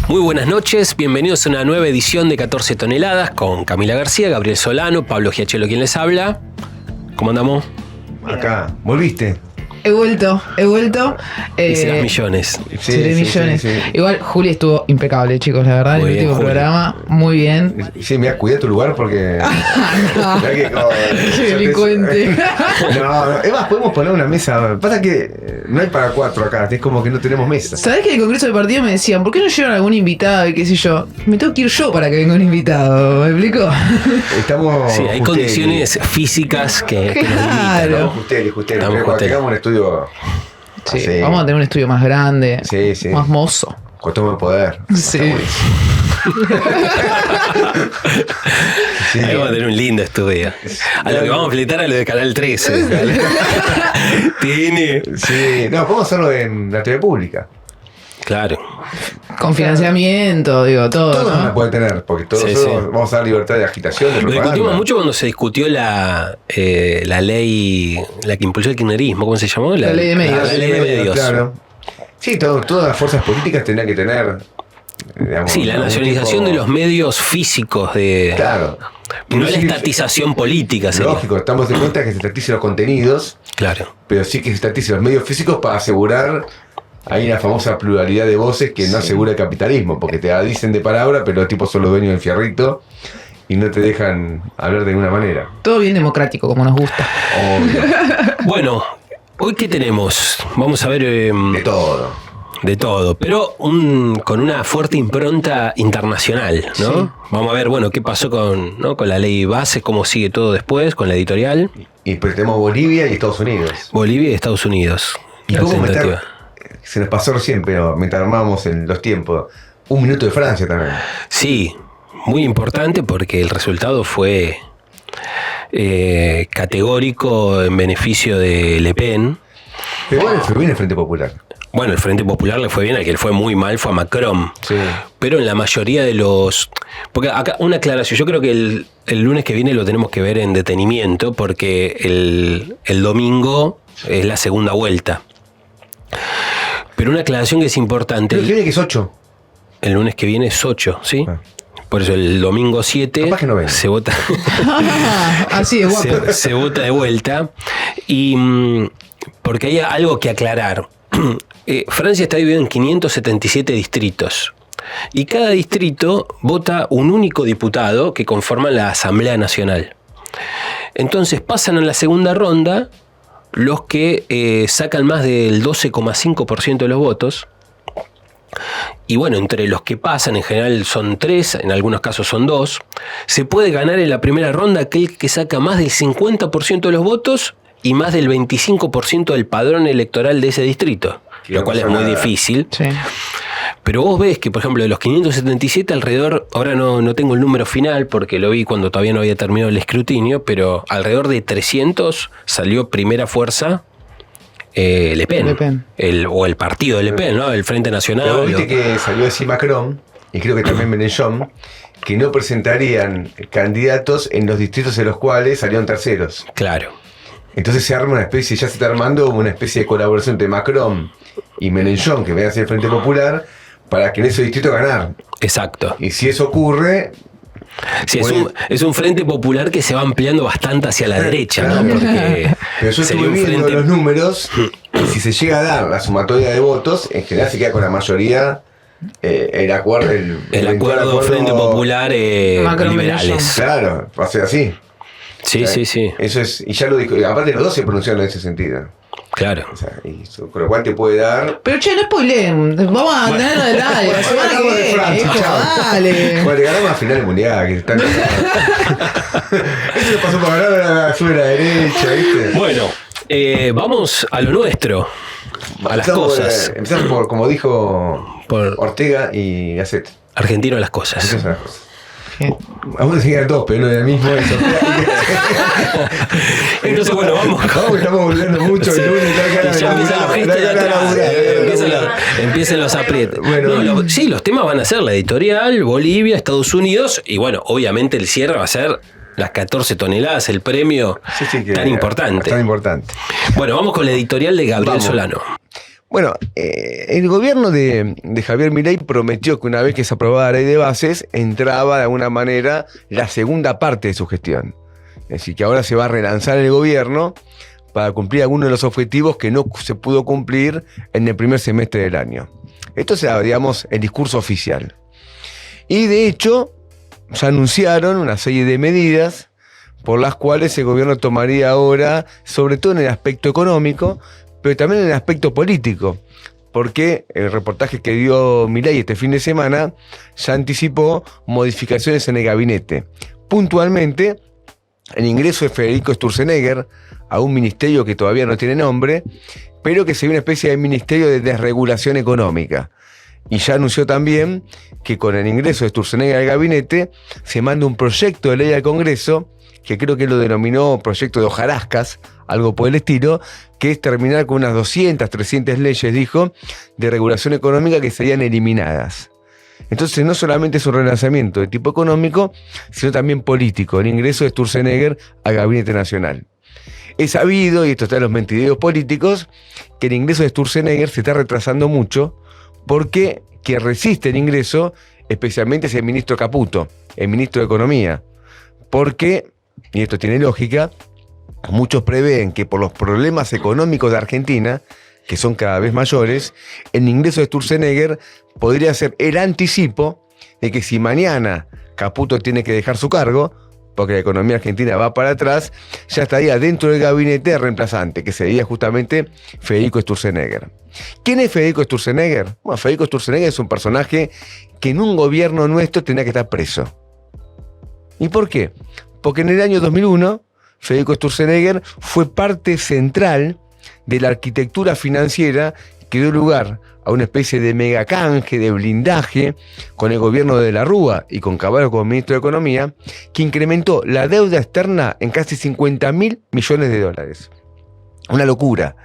Muy buenas noches, bienvenidos a una nueva edición de 14 toneladas con Camila García, Gabriel Solano, Pablo Giachelo quien les habla. ¿Cómo andamos? Acá, ¿volviste? He vuelto. Hice las millones. Sí, millones. Sí. Igual Juli estuvo impecable, chicos, la verdad. Muy el bien, último Juli. programa, muy bien. Sí, mira, cuida tu lugar porque... Qué delincuente. No, es más, podemos poner una mesa. Pasa que no hay para 4 acá, es como que no tenemos mesa. ¿Sabés que en el congreso del partido me decían, ¿por qué no llevan algún invitado y qué sé yo? Me tengo que ir yo para que venga un invitado, ¿me explico? Estamos... Sí, hay condiciones físicas que nos limitan, Claro. ¿no? Justeli. Estamos Cuando Justeli. tengamos un estudio... Sí, así, vamos a tener un estudio más grande, Sí. más mozo. con todo el poder. Sí. Sí. Ahí vamos a tener un lindo estudio. A lo que vamos a fletar a lo de Canal 13. Tiene. Sí, no, podemos hacerlo en la TV pública. Claro. Con financiamiento, digo, todo. Todos ¿no? van a poder tener, porque todos Sí, nosotros sí. vamos a dar libertad de agitación, de Lo propaganda. discutimos mucho cuando se discutió la ley, la que impulsó el kirchnerismo, ¿cómo se llamó? La ley de medios. La ley de medios. Claro. Sí, todas las fuerzas políticas tendrían que tener, digamos, Sí, la algún nacionalización tipo- de los medios físicos de... Claro. No la Sí, estatización política, sería. Lógico, estamos en cuenta que se estaticen los contenidos, Claro. pero sí que se estaticen los medios físicos para asegurar. Hay una famosa pluralidad de voces que no asegura el capitalismo, porque te dicen de palabra, pero los tipos son los dueños del fierrito y no te dejan hablar de ninguna manera. Todo bien democrático, como nos gusta. Obvio. Bueno, hoy ¿qué tenemos? Vamos a ver De todo. de todo, pero con una fuerte impronta internacional, ¿no? Sí. Vamos a ver, bueno, qué pasó con la ley base, cómo sigue todo después, con la editorial. Y pues tenemos Bolivia y Estados Unidos. Bolivia y Estados Unidos. Y La cómo tentativa. meter, se nos pasó recién, pero mientras armábamos en los tiempos, un minuto de Francia también. Sí, muy importante porque el resultado fue categórico en beneficio de Le Pen. Pero igual fue bien el Frente Popular. Bueno, el Frente Popular le fue bien, al que le fue muy mal fue a Macron. Sí. Pero en la mayoría de los... Porque acá una aclaración, yo creo que el lunes que viene lo tenemos que ver en detenimiento porque el domingo es la segunda vuelta. Pero una aclaración que es importante, Pero tiene que es 8. el lunes que viene es 8, ¿sí? Ah. Por eso el domingo 7 Capaz que no venga. se vota... Así de guapo. se vota de vuelta. Y porque hay algo que aclarar. Francia está dividida en 577 distritos. Y cada distrito vota un único diputado que conforma la Asamblea Nacional. Entonces pasan a la segunda ronda los que sacan más del 12,5% de los votos. Y bueno, entre los que pasan, en general son 3, en algunos casos son 2, se puede ganar en la primera ronda aquel que saca más del 50% de los votos y más del 25% del padrón electoral de ese distrito, Que lo no cual es pasa muy nada. difícil. Sí. Pero vos ves que, por ejemplo, de los 577 alrededor, ahora no tengo el número final porque lo vi cuando todavía no había terminado el escrutinio, pero alrededor de 300 salió primera fuerza Le Pen. Le Pen. O el partido de Le Pen, ¿no? El Frente Nacional. Pero viste que salió así Macron, y creo que también Mélenchon, que no presentarían candidatos en los distritos en los cuales salieron terceros. Claro. Entonces se arma una especie, ya se está armando una especie de colaboración entre Macron y Mélenchon, que venga a ser el Frente Popular, para que en ese distrito ganar. Exacto. Y si eso ocurre, Sí, Bueno. es un frente popular que se va ampliando bastante hacia la derecha, ¿no? Claro. Porque pero yo sería estuve un viendo frente... los números, y si se llega a dar la sumatoria de votos, en general se queda con la mayoría el acuerdo. El eventual acuerdo Frente Popular Macron liberales. Claro, va a ser así. Sí. Eso es, y ya lo dijo, y aparte los dos se pronunciaron en ese sentido. Claro. O sea, con lo cual te puede dar. Pero che, no spoileen. Vamos a tenerlo del aire. La semana que Hablamos de viene, Francia, hijo, chao. dale. Bueno, le ganamos a final del mundial, que están. Eso le pasó por ganar a la sube a la derecha, ¿viste? Bueno, vamos a lo nuestro, a las Empezamos cosas. Empezamos por, como dijo Por Ortega y Gasset. argentino a las cosas. Esas son las cosas. Aún decían dos, pero no era el mismo eso. Entonces, bueno, vamos. Vamos, que estamos volviendo mucho Sí. el lunes. Y ya empiezan los gestos de atrás, empiezan los aprietos. Bueno. No, sí, los temas van a ser la editorial, Bolivia, Estados Unidos, y bueno, obviamente el cierre va a ser las 14 toneladas, el premio Sí, que tan importante. Tan importante. Bueno, vamos con la editorial de Gabriel Vamos. Solano. Bueno, el gobierno de Javier Milei prometió que una vez que se aprobara la ley de bases, entraba de alguna manera la segunda parte de su gestión. Es decir, que ahora se va a relanzar el gobierno para cumplir algunos de los objetivos que no se pudo cumplir en el primer semestre del año. Esto será, digamos, el discurso oficial. Y de hecho, ya anunciaron una serie de medidas por las cuales el gobierno tomaría ahora, sobre todo en el aspecto económico, pero también en el aspecto político, porque el reportaje que dio Milei este fin de semana ya anticipó modificaciones en el gabinete. Puntualmente, el ingreso de Federico Sturzenegger a un ministerio que todavía no tiene nombre, pero que sería una especie de ministerio de desregulación económica. Y ya anunció también que con el ingreso de Sturzenegger al gabinete se manda un proyecto de ley al Congreso, que creo que lo denominó proyecto de hojarascas, algo por el estilo, que es terminar con unas 200, 300 leyes, dijo, de regulación económica que serían eliminadas. Entonces no solamente es un relanzamiento de tipo económico, sino también político, el ingreso de Sturzenegger al Gabinete Nacional. Es sabido, y esto está en los mentideros políticos, que el ingreso de Sturzenegger se está retrasando mucho, porque quien resiste el ingreso, especialmente es el ministro Caputo, el ministro de Economía, porque, y esto tiene lógica, muchos prevén que por los problemas económicos de Argentina, que son cada vez mayores, el ingreso de Sturzenegger podría ser el anticipo de que si mañana Caputo tiene que dejar su cargo, porque la economía argentina va para atrás, ya estaría dentro del gabinete reemplazante, que sería justamente Federico Sturzenegger. ¿Quién es Federico Sturzenegger? Bueno, Federico Sturzenegger es un personaje que en un gobierno nuestro tenía que estar preso. ¿Y por qué? Porque en el año 2001, Federico Sturzenegger fue parte central de la arquitectura financiera que dio lugar a una especie de megacanje, de blindaje con el gobierno de la Rúa y con Caballo como ministro de Economía, que incrementó la deuda externa en casi 50.000 millones de dólares. Una locura.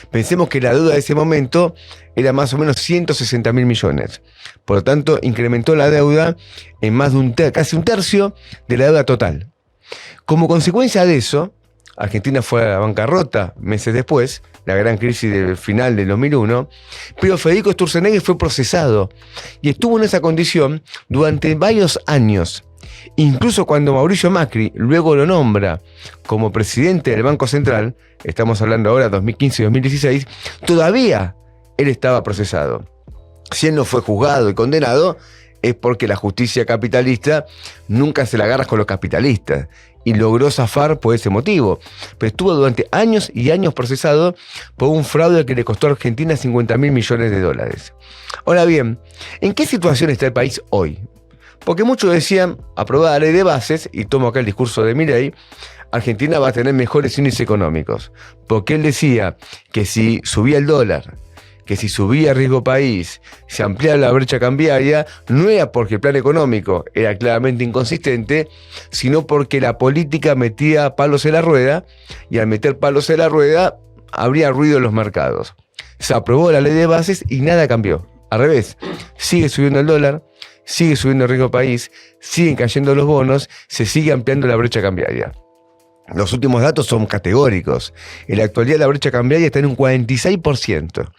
Pensemos que la deuda de ese momento era más o menos 160.000 millones. Por lo tanto, incrementó la deuda en más de casi un tercio de la deuda total. Como consecuencia de eso, Argentina fue a la bancarrota meses después, la gran crisis del final del 2001, pero Federico Sturzenegger fue procesado y estuvo en esa condición durante varios años. Incluso cuando Mauricio Macri luego lo nombra como presidente del Banco Central, estamos hablando ahora de 2015 y 2016, todavía él estaba procesado. Si él no fue juzgado y condenado, es porque la justicia capitalista nunca se la agarra con los capitalistas y logró zafar por ese motivo. Pero estuvo durante años y años procesado por un fraude que le costó a Argentina 50.000 millones de dólares. Ahora bien, ¿en qué situación está el país hoy? Porque muchos decían, aprobada la ley de bases, y tomo acá el discurso de Milei, Argentina va a tener mejores índices económicos. Porque él decía que si subía el dólar, que si subía riesgo país, se ampliaba la brecha cambiaria, no era porque el plan económico era claramente inconsistente, sino porque la política metía palos en la rueda, y al meter palos en la rueda, habría ruido en los mercados. Se aprobó la ley de bases y nada cambió. Al revés, sigue subiendo el dólar, sigue subiendo el riesgo país, siguen cayendo los bonos, se sigue ampliando la brecha cambiaria. Los últimos datos son categóricos. En la actualidad la brecha cambiaria está en un 46%.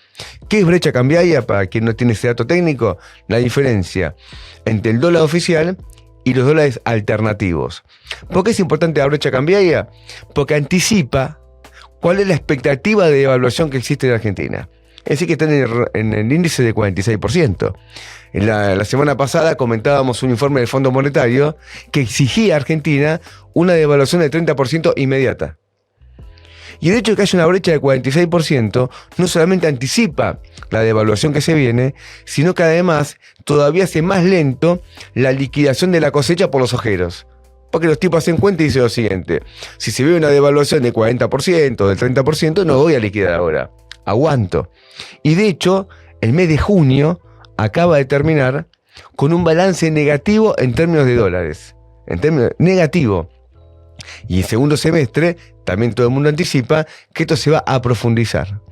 ¿Qué es brecha cambiaria? Para quien no tiene ese dato técnico, la diferencia entre el dólar oficial y los dólares alternativos. ¿Por qué es importante la brecha cambiaria? Porque anticipa cuál es la expectativa de devaluación que existe en Argentina. Es decir, que está en el índice de 46%. En la semana pasada comentábamos un informe del Fondo Monetario que exigía a Argentina una devaluación del 30% inmediata. Y el hecho de que haya una brecha del 46% no solamente anticipa la devaluación que se viene, sino que además todavía hace más lento la liquidación de la cosecha por los ojeros. Porque los tipos hacen cuenta y dicen lo siguiente: si se ve una devaluación del 40%, del 30%, no voy a liquidar ahora, aguanto. Y de hecho, el mes de junio acaba de terminar con un balance negativo en términos de dólares. En términos negativo. Y en segundo semestre, también todo el mundo anticipa que esto se va a profundizar.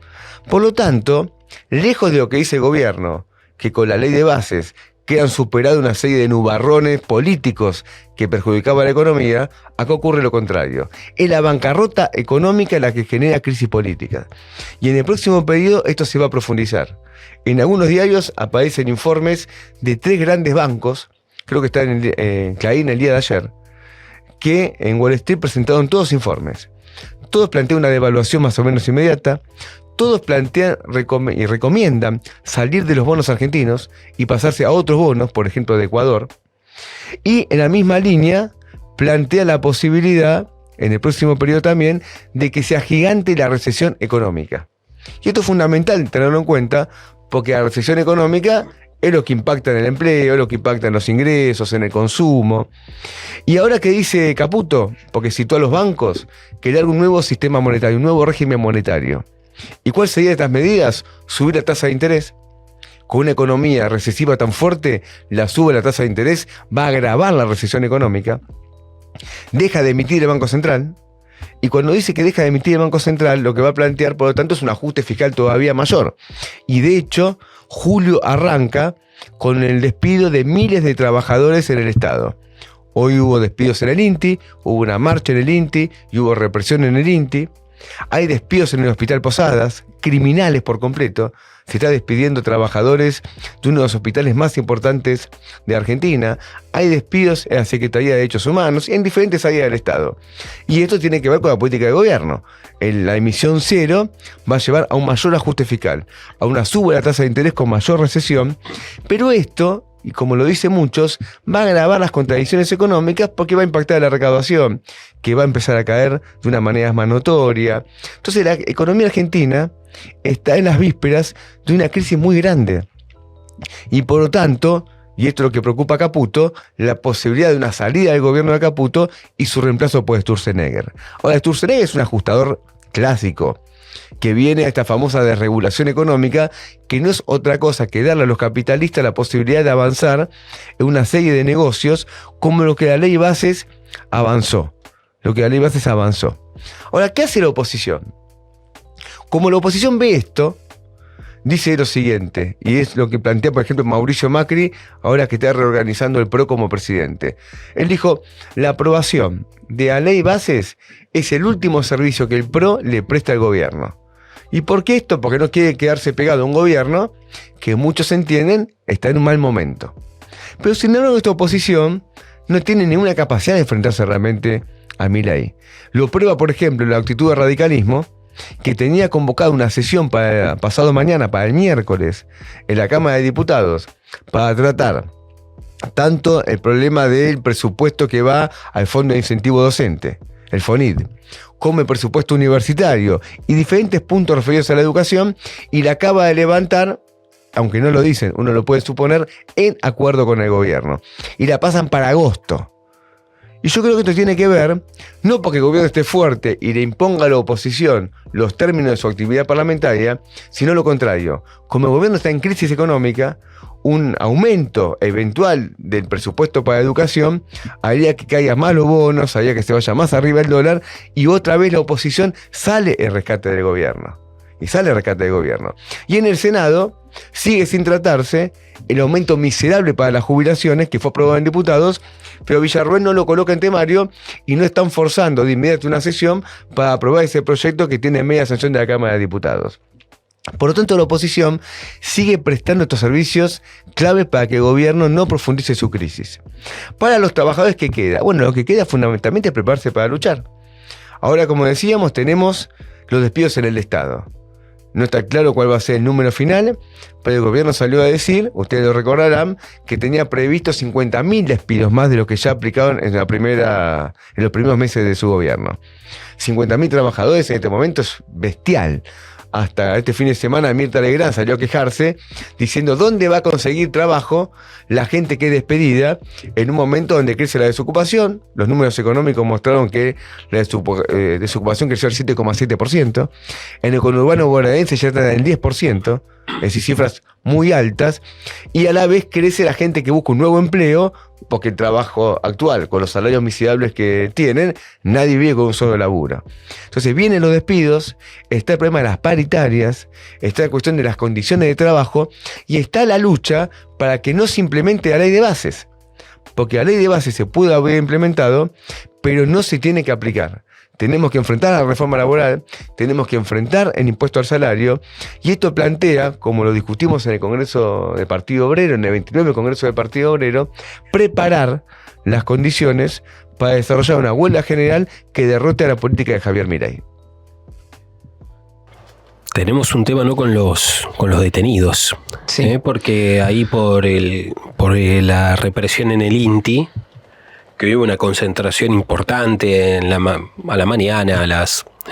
Por lo tanto, lejos de lo que dice el gobierno, que con la ley de bases quedan superados una serie de nubarrones políticos que perjudicaban a la economía, acá ocurre lo contrario. Es la bancarrota económica la que genera crisis política. Y en el próximo periodo esto se va a profundizar. En algunos diarios aparecen informes de 3 grandes bancos, creo que está en Clarín el día de ayer, que en Wall Street presentaron todos informes. Todos plantean una devaluación más o menos inmediata, todos plantean y recomiendan salir de los bonos argentinos y pasarse a otros bonos, por ejemplo de Ecuador, y en la misma línea plantea la posibilidad, en el próximo periodo también, de que se agigante la recesión económica. Y esto es fundamental tenerlo en cuenta, porque la recesión económica es lo que impacta en el empleo, es lo que impacta en los ingresos, en el consumo. Y ahora que dice Caputo, porque citó a los bancos, crear un nuevo sistema monetario, un nuevo régimen monetario. ¿Y cuál sería de estas medidas? Subir la tasa de interés. Con una economía recesiva tan fuerte, la sube la tasa de interés, va a agravar la recesión económica. Deja de emitir el Banco Central. Y cuando dice que deja de emitir el Banco Central, lo que va a plantear, por lo tanto, es un ajuste fiscal todavía mayor. Y de hecho, julio arranca con el despido de miles de trabajadores en el Estado. Hoy hubo despidos en el INTI, hubo una marcha en el INTI y hubo represión en el INTI. Hay despidos en el Hospital Posadas, criminales por completo. Se está despidiendo trabajadores de uno de los hospitales más importantes de Argentina. Hay despidos en la Secretaría de Derechos Humanos y en diferentes áreas del Estado. Y esto tiene que ver con la política de gobierno. La emisión cero va a llevar a un mayor ajuste fiscal, a una suba de la tasa de interés con mayor recesión. Pero esto, y como lo dicen muchos, va a agravar las contradicciones económicas porque va a impactar la recaudación, que va a empezar a caer de una manera más notoria. Entonces la economía argentina está en las vísperas de una crisis muy grande. Y por lo tanto, y esto es lo que preocupa a Caputo, la posibilidad de una salida del gobierno de Caputo y su reemplazo por Sturzenegger. Ahora, Sturzenegger es un ajustador clásico, que viene a esta famosa desregulación económica, que no es otra cosa que darle a los capitalistas la posibilidad de avanzar en una serie de negocios como lo que la ley Bases avanzó. Ahora, ¿qué hace la oposición? Como la oposición ve esto, dice lo siguiente, y es lo que plantea, por ejemplo, Mauricio Macri, ahora que está reorganizando el PRO como presidente. Él dijo, la aprobación de la ley Bases es el último servicio que el PRO le presta al gobierno. ¿Y por qué esto? Porque no quiere quedarse pegado a un gobierno que muchos entienden está en un mal momento. Pero sin embargo, esta oposición no tiene ninguna capacidad de enfrentarse realmente a Milei. Lo prueba, por ejemplo, la actitud de radicalismo, que tenía convocada una sesión para pasado mañana, para el miércoles, en la Cámara de Diputados, para tratar tanto el problema del presupuesto que va al Fondo de Incentivo Docente, el FONID, como el presupuesto universitario y diferentes puntos referidos a la educación, y la acaba de levantar, aunque no lo dicen, uno lo puede suponer, en acuerdo con el gobierno. Y la pasan para agosto. Y yo creo que esto tiene que ver, no porque el gobierno esté fuerte y le imponga a la oposición los términos de su actividad parlamentaria, sino lo contrario. Como el gobierno está en crisis económica, un aumento eventual del presupuesto para educación haría que caigan más los bonos, haría que se vaya más arriba el dólar, y otra vez la oposición sale el rescate del gobierno. Y en el Senado sigue sin tratarse el aumento miserable para las jubilaciones que fue aprobado en diputados, pero Villarruel no lo coloca en temario y no están forzando de inmediato una sesión para aprobar ese proyecto que tiene media sanción de la Cámara de Diputados. Por lo tanto, la oposición sigue prestando estos servicios claves para que el gobierno no profundice su crisis. Para los trabajadores, ¿qué queda? Bueno, lo que queda fundamentalmente es prepararse para luchar. Ahora, como decíamos, tenemos los despidos en el Estado. No está claro cuál va a ser el número final, pero el gobierno salió a decir, ustedes lo recordarán, que tenía previsto 50.000 despidos más de lo que ya aplicaron en los primeros meses de su gobierno. 50.000 trabajadores en este momento es bestial. Hasta este fin de semana Mirta Legrand salió a quejarse diciendo dónde va a conseguir trabajo la gente que es despedida en un momento donde crece la desocupación. Los números económicos mostraron que la desocupación creció al 7,7%. En el conurbano bonaerense ya está en el 10%. es decir, cifras muy altas, y a la vez crece la gente que busca un nuevo empleo, porque el trabajo actual, con los salarios miserables que tienen, nadie vive con un solo laburo. Entonces vienen los despidos, está el problema de las paritarias, está la cuestión de las condiciones de trabajo, y está la lucha para que no se implemente la ley de bases. Porque la ley de bases se pudo haber implementado, pero no se tiene que aplicar. Tenemos que enfrentar la reforma laboral, tenemos que enfrentar el impuesto al salario, y esto plantea, como lo discutimos en el Congreso del Partido Obrero, en el 29 Congreso del Partido Obrero, preparar las condiciones para desarrollar una huelga general que derrote a la política de Javier Milei. Tenemos un tema, ¿no?, con los detenidos, Sí. porque ahí por la represión en el INTI, que hubo una concentración importante a la mañana,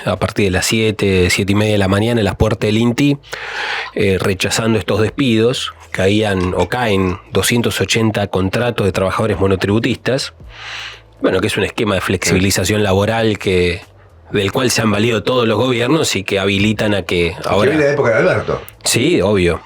a partir de las 7:30 de la mañana, en las puertas del INTI, rechazando estos despidos. Caen 280 contratos de trabajadores monotributistas. Bueno, que es un esquema de flexibilización laboral del cual se han valido todos los gobiernos y que habilitan a que ahora... Que viene la época de Alberto. Sí, obvio.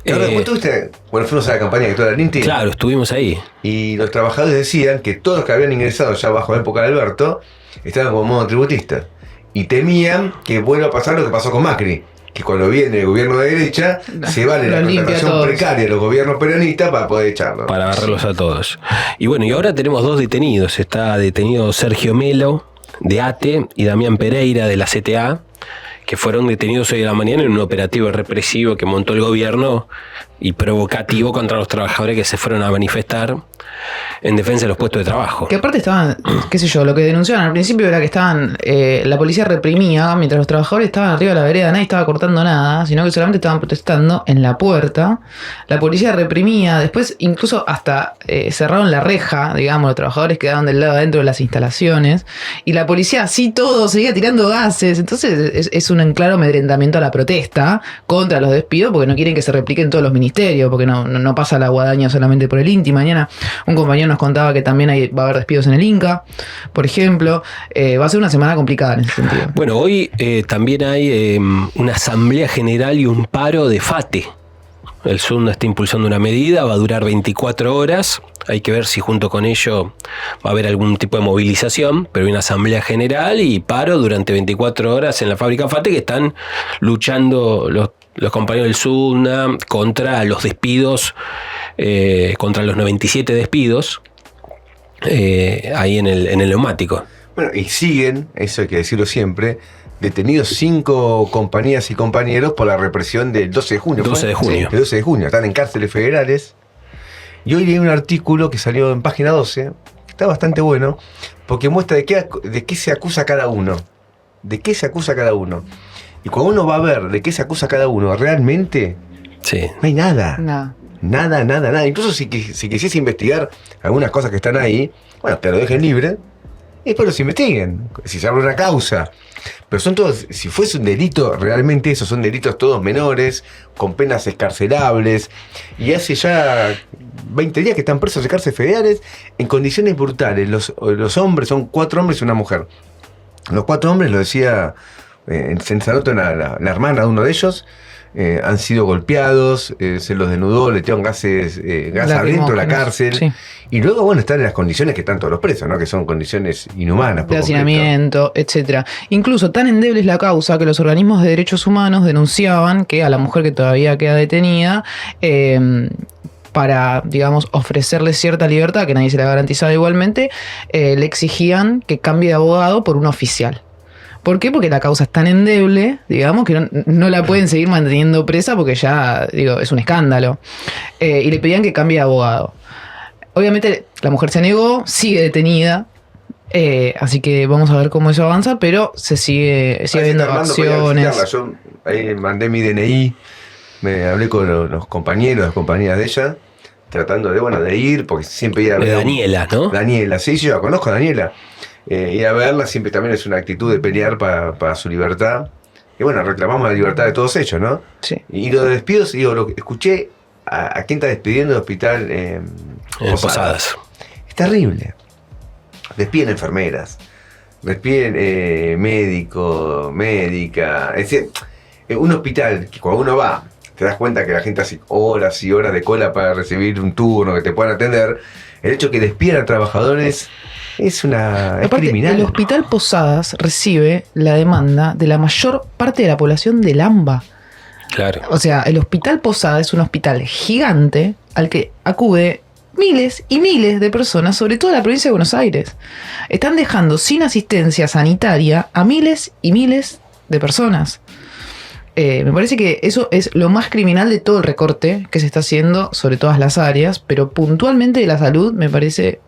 ¿Vos tuviste? Bueno, fuimos a la campaña que toda la INTI. Claro, estuvimos ahí. Y los trabajadores decían que todos los que habían ingresado ya bajo la época de Alberto estaban como monotributistas. Y temían que vuelva a pasar lo que pasó con Macri. Que cuando viene el gobierno de derecha, se vale la contratación precaria de los gobiernos peronistas para poder echarlo. Para agarrarlos a todos. Y bueno, y ahora tenemos 2 detenidos. Está detenido Sergio Melo, de ATE, y Damián Pereira, de la CTA, que fueron detenidos hoy de la mañana en un operativo represivo que montó el gobierno y provocativo contra los trabajadores que se fueron a manifestar en defensa de los puestos de trabajo. Que aparte estaban, qué sé yo, lo que denunciaban al principio era que la policía reprimía mientras los trabajadores estaban arriba de la vereda, nadie estaba cortando nada, sino que solamente estaban protestando en la puerta. La policía reprimía, después incluso hasta cerraron la reja, digamos, los trabajadores quedaron del lado adentro de las instalaciones, y la policía así todo seguía tirando gases. Entonces es un claro amedrentamiento a la protesta contra los despidos, porque no quieren que se repliquen todos los ministerios, porque no pasa la guadaña solamente por el INTI. Mañana un compañero nos contaba que también va a haber despidos en el INCA, por ejemplo. Va a ser una semana complicada en ese sentido. Bueno, hoy también hay una asamblea general y un paro de FATE. El SUNDA está impulsando una medida, va a durar 24 horas. Hay que ver si junto con ello va a haber algún tipo de movilización, pero hay una asamblea general y paro durante 24 horas en la fábrica FATE, que están luchando los compañeros del SUNDA contra los despidos, contra los 97 despidos ahí en el neumático. Bueno, y siguen, eso hay que decirlo siempre, detenidos 5 compañías y compañeros por la represión del 12 de junio. 12 de junio. Sí, el 12 de junio. Están en cárceles federales. Y hoy leí un artículo que salió en página 12, que está bastante bueno, porque muestra de qué se acusa cada uno. De qué se acusa cada uno. Y cuando uno va a ver de qué se acusa cada uno, realmente Sí. no hay nada. No. Nada. Incluso si quisiese investigar algunas cosas que están ahí, bueno, te lo dejen libre y después los investiguen. Si se abre una causa. Pero son todos, si fuese un delito, realmente esos son delitos todos menores, con penas excarcelables. Y hace ya 20 días que están presos de cárceles federales en condiciones brutales. Los hombres, son 4 hombres y una mujer. Los 4 hombres, lo decía en Sensaroto, la hermana de uno de ellos, han sido golpeados, se los desnudó, le tiraron gas adentro de la cárcel. Sí. Y luego, bueno, están en las condiciones que están todos los presos, ¿no? Que son condiciones inhumanas. De hacinamiento, etcétera. Incluso tan endeble es la causa que los organismos de derechos humanos denunciaban que a la mujer que todavía queda detenida, para, digamos, ofrecerle cierta libertad, que nadie se la garantizaba igualmente, le exigían que cambie de abogado por un oficial. ¿Por qué? Porque la causa es tan endeble, digamos, que no la pueden seguir manteniendo presa porque ya, digo, es un escándalo. Y le pedían que cambie de abogado. Obviamente la mujer se negó, sigue detenida, así que vamos a ver cómo eso avanza, pero se sigue viendo acciones. Yo ahí mandé mi DNI, me hablé con los compañeros, las compañeras de ella, tratando de ir, porque siempre iba a ver. Daniela, ¿no? Daniela, sí, yo la conozco a Daniela. Ir a verla siempre también es una actitud de pelear para su libertad. Y bueno, reclamamos la libertad de todos ellos, ¿no? Sí. Y los despidos, digo, lo que escuché a quién está despidiendo del hospital Posadas. Es terrible. Despiden enfermeras, despiden médico, médica. Es decir, un hospital que cuando uno va te das cuenta que la gente hace horas y horas de cola para recibir un turno, que te puedan atender, el hecho que despidan a trabajadores es criminal. El Hospital Posadas recibe la demanda de la mayor parte de la población del AMBA. Claro. O sea, el Hospital Posadas es un hospital gigante al que acude miles y miles de personas, sobre todo en la provincia de Buenos Aires. Están dejando sin asistencia sanitaria a miles y miles de personas. Me parece que eso es lo más criminal de todo el recorte que se está haciendo sobre todas las áreas, pero puntualmente de la salud me parece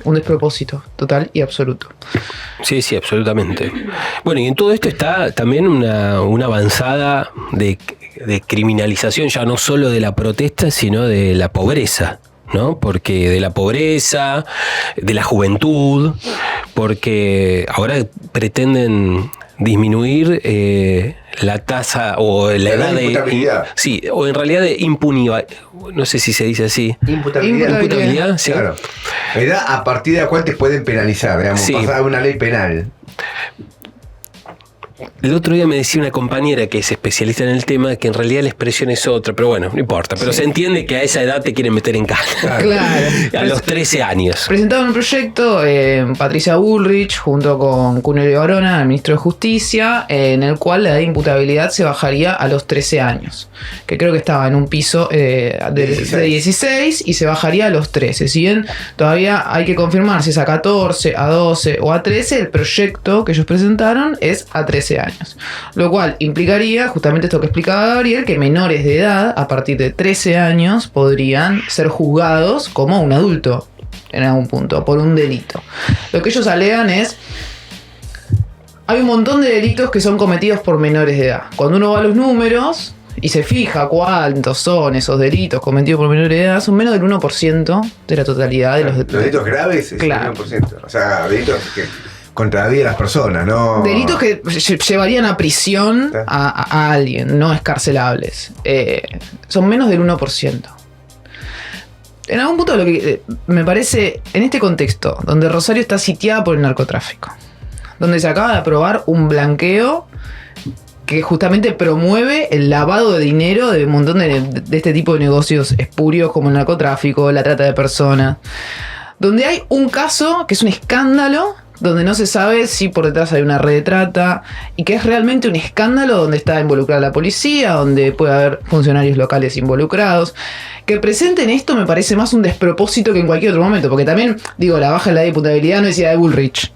un despropósito total y absoluto. Sí, sí, absolutamente. Bueno, y en todo esto está también una avanzada de criminalización ya no solo de la protesta, sino de la pobreza, ¿no? Porque de la pobreza, de la juventud, porque ahora pretenden disminuir la tasa o la edad de imputabilidad. Sí, o en realidad de impunidad, no sé si se dice así. Imputabilidad, sí. Claro. Edad a partir de la cual te pueden penalizar, digamos, Sí. pasar una ley penal. El otro día me decía una compañera que es especialista en el tema que en realidad la expresión es otra, pero bueno, no importa. Pero se entiende que a esa edad te quieren meter en cana. Claro. A los 13 años. Presentaron un proyecto, Patricia Bullrich, junto con Cunelio Barona, el ministro de Justicia, en el cual la edad de imputabilidad se bajaría a los 13 años. Que creo que estaba en un piso de 16 y se bajaría a los 13. Si bien todavía hay que confirmar si es a 14, a 12 o a 13, el proyecto que ellos presentaron es a 13 años. Lo cual implicaría, justamente esto que explicaba Gabriel, que menores de edad, a partir de 13 años, podrían ser juzgados como un adulto en algún punto, por un delito. Lo que ellos alegan es: hay un montón de delitos que son cometidos por menores de edad. Cuando uno va a los números y se fija cuántos son esos delitos cometidos por menores de edad, son menos del 1% de la totalidad de los delitos graves es Claro. el 1%. O sea, delitos que contra la vida de las personas, ¿no? Delitos que llevarían a prisión a alguien, no escarcelables. Son menos del 1%. En algún punto lo que me parece, en este contexto, donde Rosario está sitiada por el narcotráfico, donde se acaba de aprobar un blanqueo que justamente promueve el lavado de dinero de un montón de este tipo de negocios espurios como el narcotráfico, la trata de personas, donde hay un caso que es un escándalo, donde no se sabe si por detrás hay una red de trata, y que es realmente un escándalo donde está involucrada la policía, donde puede haber funcionarios locales involucrados. Que presenten esto me parece más un despropósito que en cualquier otro momento, porque también, digo, la baja de la diputabilidad no es idea de Bullrich,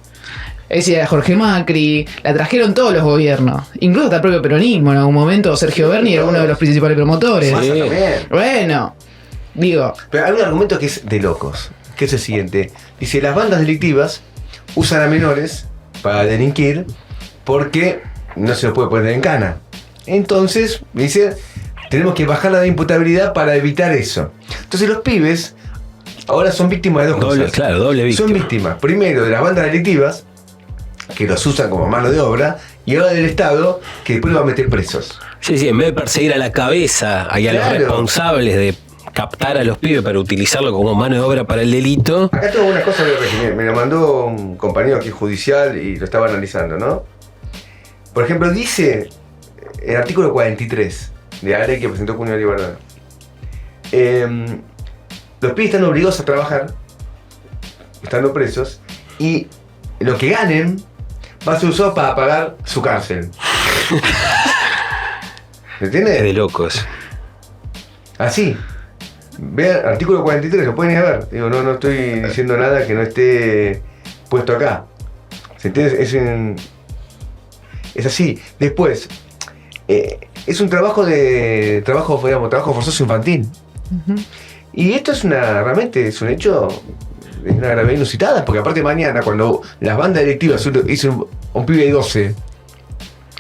es idea de Jorge Macri, la trajeron todos los gobiernos, incluso hasta el propio peronismo en algún momento. Sergio Berni era uno de los principales promotores. Massa también. Bueno, digo, Pero hay un argumento que es de locos, que es el siguiente. Dice, las bandas delictivas usan a menores para delinquir porque no se los puede poner en cana. Entonces, dice, tenemos que bajar la de imputabilidad para evitar eso. Entonces los pibes ahora son víctimas de dos cosas. Claro, doble víctima. Son víctimas, primero, de las bandas delictivas, que los usan como mano de obra, y ahora del Estado, que después los va a meter presos. Sí, sí, en vez de perseguir a la cabeza y a los Claro. responsables de captar a los pibes para utilizarlo como mano de obra para el delito. Acá tengo una cosa que me lo mandó un compañero aquí judicial y lo estaba analizando, ¿no? Por ejemplo, dice el artículo 43 de la ley que presentó Cuneo Libertad. Los pibes están obligados a trabajar, estando presos, y lo que ganen va a ser usado para pagar su cárcel. ¿Me Es entiendes? de locos. Así. Vean, artículo 43, lo pueden ir a ver. Digo, no estoy diciendo nada que no esté puesto acá. ¿Se entiende? Es así. Después, es un trabajo forzoso infantil. uh-huh. Y esto es realmente es un hecho, es una gravedad inusitada, porque aparte mañana, cuando las bandas delictivas dicen un pibe de 12,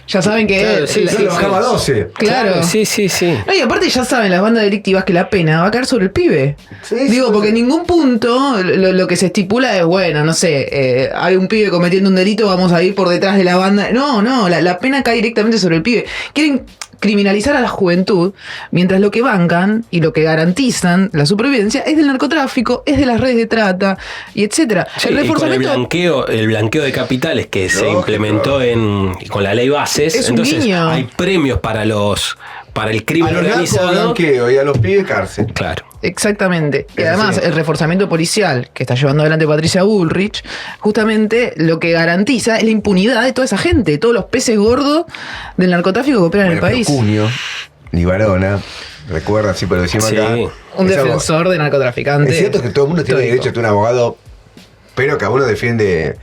Ya saben que Claro, sí, no lo bajamos a 12. Claro. Sí, sí, sí. No, y aparte ya saben las bandas delictivas que la pena va a caer sobre el pibe. Sí, Digo, sí, porque en sí. ningún punto lo que se estipula es, bueno, no sé, hay un pibe cometiendo un delito, vamos a ir por detrás de la banda. No, la pena cae directamente sobre el pibe. Quieren criminalizar a la juventud, mientras lo que bancan y lo que garantizan la supervivencia es del narcotráfico, es de las redes de trata, y etcétera. Sí, el blanqueo de capitales que se implementó con la ley Bases, es entonces guiño. hay premios para el crimen organizado. Blanqueo y a los pibes cárcel. Claro. Exactamente. Y Eso además, sí. el reforzamiento policial que está llevando adelante Patricia Bullrich, justamente lo que garantiza es la impunidad de toda esa gente, todos los peces gordos del narcotráfico que operan en el país. Cunio, ni Varona, recuerda, sí, pero decimos Sí. acá. Un es algo- defensor de narcotraficantes. Es cierto que todo el mundo tiene histórico. derecho a tener un abogado, pero cada uno defiende.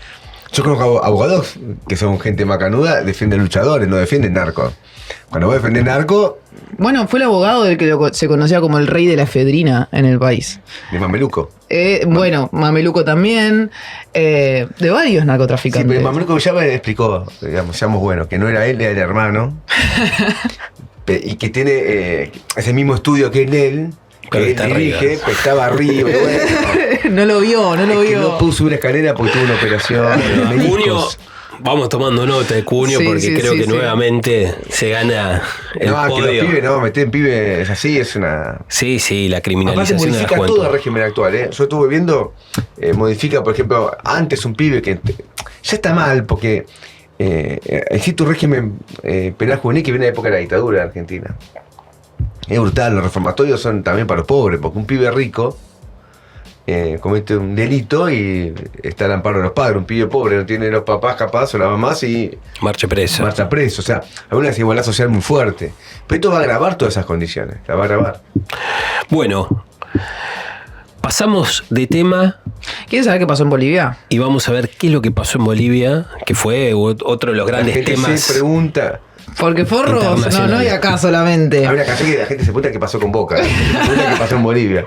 Yo conozco abogados que son gente macanuda, defienden luchadores, no defienden narcos. Cuando vos defendés narco, Bueno, fue el abogado del que se conocía como el rey de la efedrina en el país. de mameluco. Bueno, Mameluco también, de varios Sí, narcotraficantes. pero Mameluco ya me explicó, digamos, seamos buenos, que no era él, era el hermano. Y que tiene ese mismo estudio que él, Pero que está él dirige, arriba. que estaba arriba. Y bueno, no lo vio, no lo es que vio. no pudo subir escalera porque tuvo una operación de Cunio, meniscos. vamos tomando nota de Cunio Sí, porque sí, creo sí, que sí. nuevamente se gana el No, que los podio. pibes, no, meter en pibes así es una. Sí, la Aparte criminalización de la modifica juventud. todo el régimen actual, ¿eh? Yo estuve viendo, modifica, por ejemplo, antes un pibe que ya está mal porque existe un régimen penal juvenil que viene de la época de la dictadura de Argentina. Es brutal, los reformatorios son también para los pobres, porque un pibe rico comete un delito y está al amparo de los padres. Un pibe pobre no tiene los papás capaz o las mamás y Marcha presa. marcha preso. O sea, hay una desigualdad social muy fuerte. Pero esto va a agravar todas esas condiciones, la va a agravar. Bueno, pasamos de tema ¿Quieres saber qué pasó en Bolivia? y vamos a ver qué es lo que pasó en Bolivia, que fue otro de los La grandes gente temas. se pregunta. Porque forros, Internacional. no hay acá solamente. Hay una canción que la gente se pregunta qué pasó con Boca. Se pregunta qué pasó en Bolivia.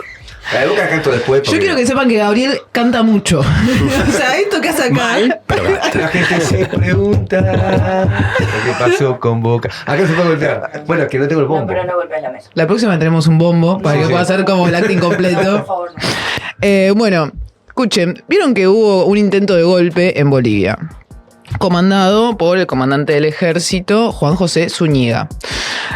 La de Boca canto después. Yo porque quiero que sepan que Gabriel canta mucho. O sea, esto que hace acá. Mal, pero la gente se pregunta qué pasó con Boca. Acá se puede golpear. Bueno, es que no tengo el No, bombo. pero no golpees la mesa. La próxima tenemos un bombo para que Sí. pueda ser como el acting Por completo. favor, no. Bueno, escuchen, vieron que hubo un intento de golpe en Bolivia, comandado por el comandante del ejército, Juan José Zúñiga.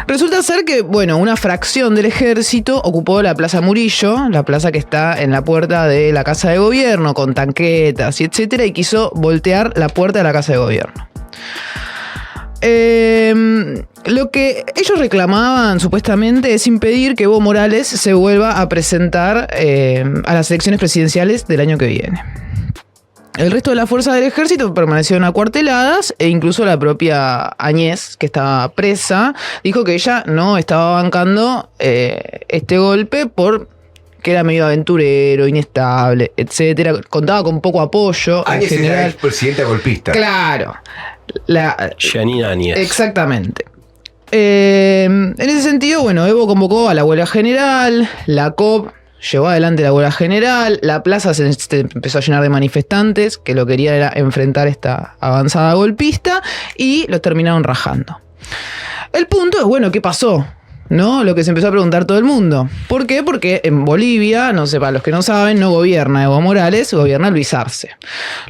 Resulta ser que, bueno, una fracción del ejército ocupó la Plaza Murillo, la plaza que está en la puerta de la Casa de Gobierno, con tanquetas y etcétera, y quiso voltear la puerta de la Casa de Gobierno. Lo que ellos reclamaban supuestamente es impedir que Evo Morales se vuelva a presentar a las elecciones presidenciales del año que viene. El resto de las fuerzas del ejército permanecieron acuarteladas e incluso la propia Añez, que estaba presa, dijo que ella no estaba bancando este golpe por que era medio aventurero, inestable, etcétera. Contaba con poco apoyo en Áñez es la general. expresidenta golpista. Claro. Janine Áñez. Exactamente. En ese sentido, bueno, Evo convocó a la huelga general, la COP llevó adelante la huelga general, la plaza se empezó a llenar de manifestantes que lo querían era enfrentar esta avanzada golpista y los terminaron rajando. El punto es, bueno, ¿qué pasó? ¿No? Lo que se empezó a preguntar todo el mundo. ¿Por qué? Porque en Bolivia, no sé, para los que no saben, no gobierna Evo Morales, gobierna Luis Arce.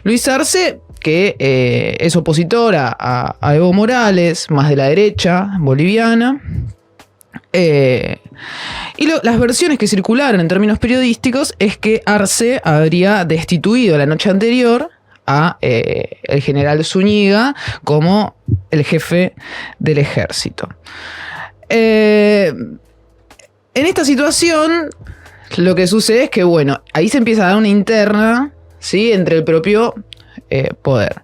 Luis Arce, que es opositor a Evo Morales, más de la derecha boliviana. Y las versiones que circularon en términos periodísticos es que Arce habría destituido la noche anterior a el general Zúñiga como el jefe del ejército. En esta situación, lo que sucede es que, bueno, ahí se empieza a dar una interna, ¿sí?, entre el propio poder.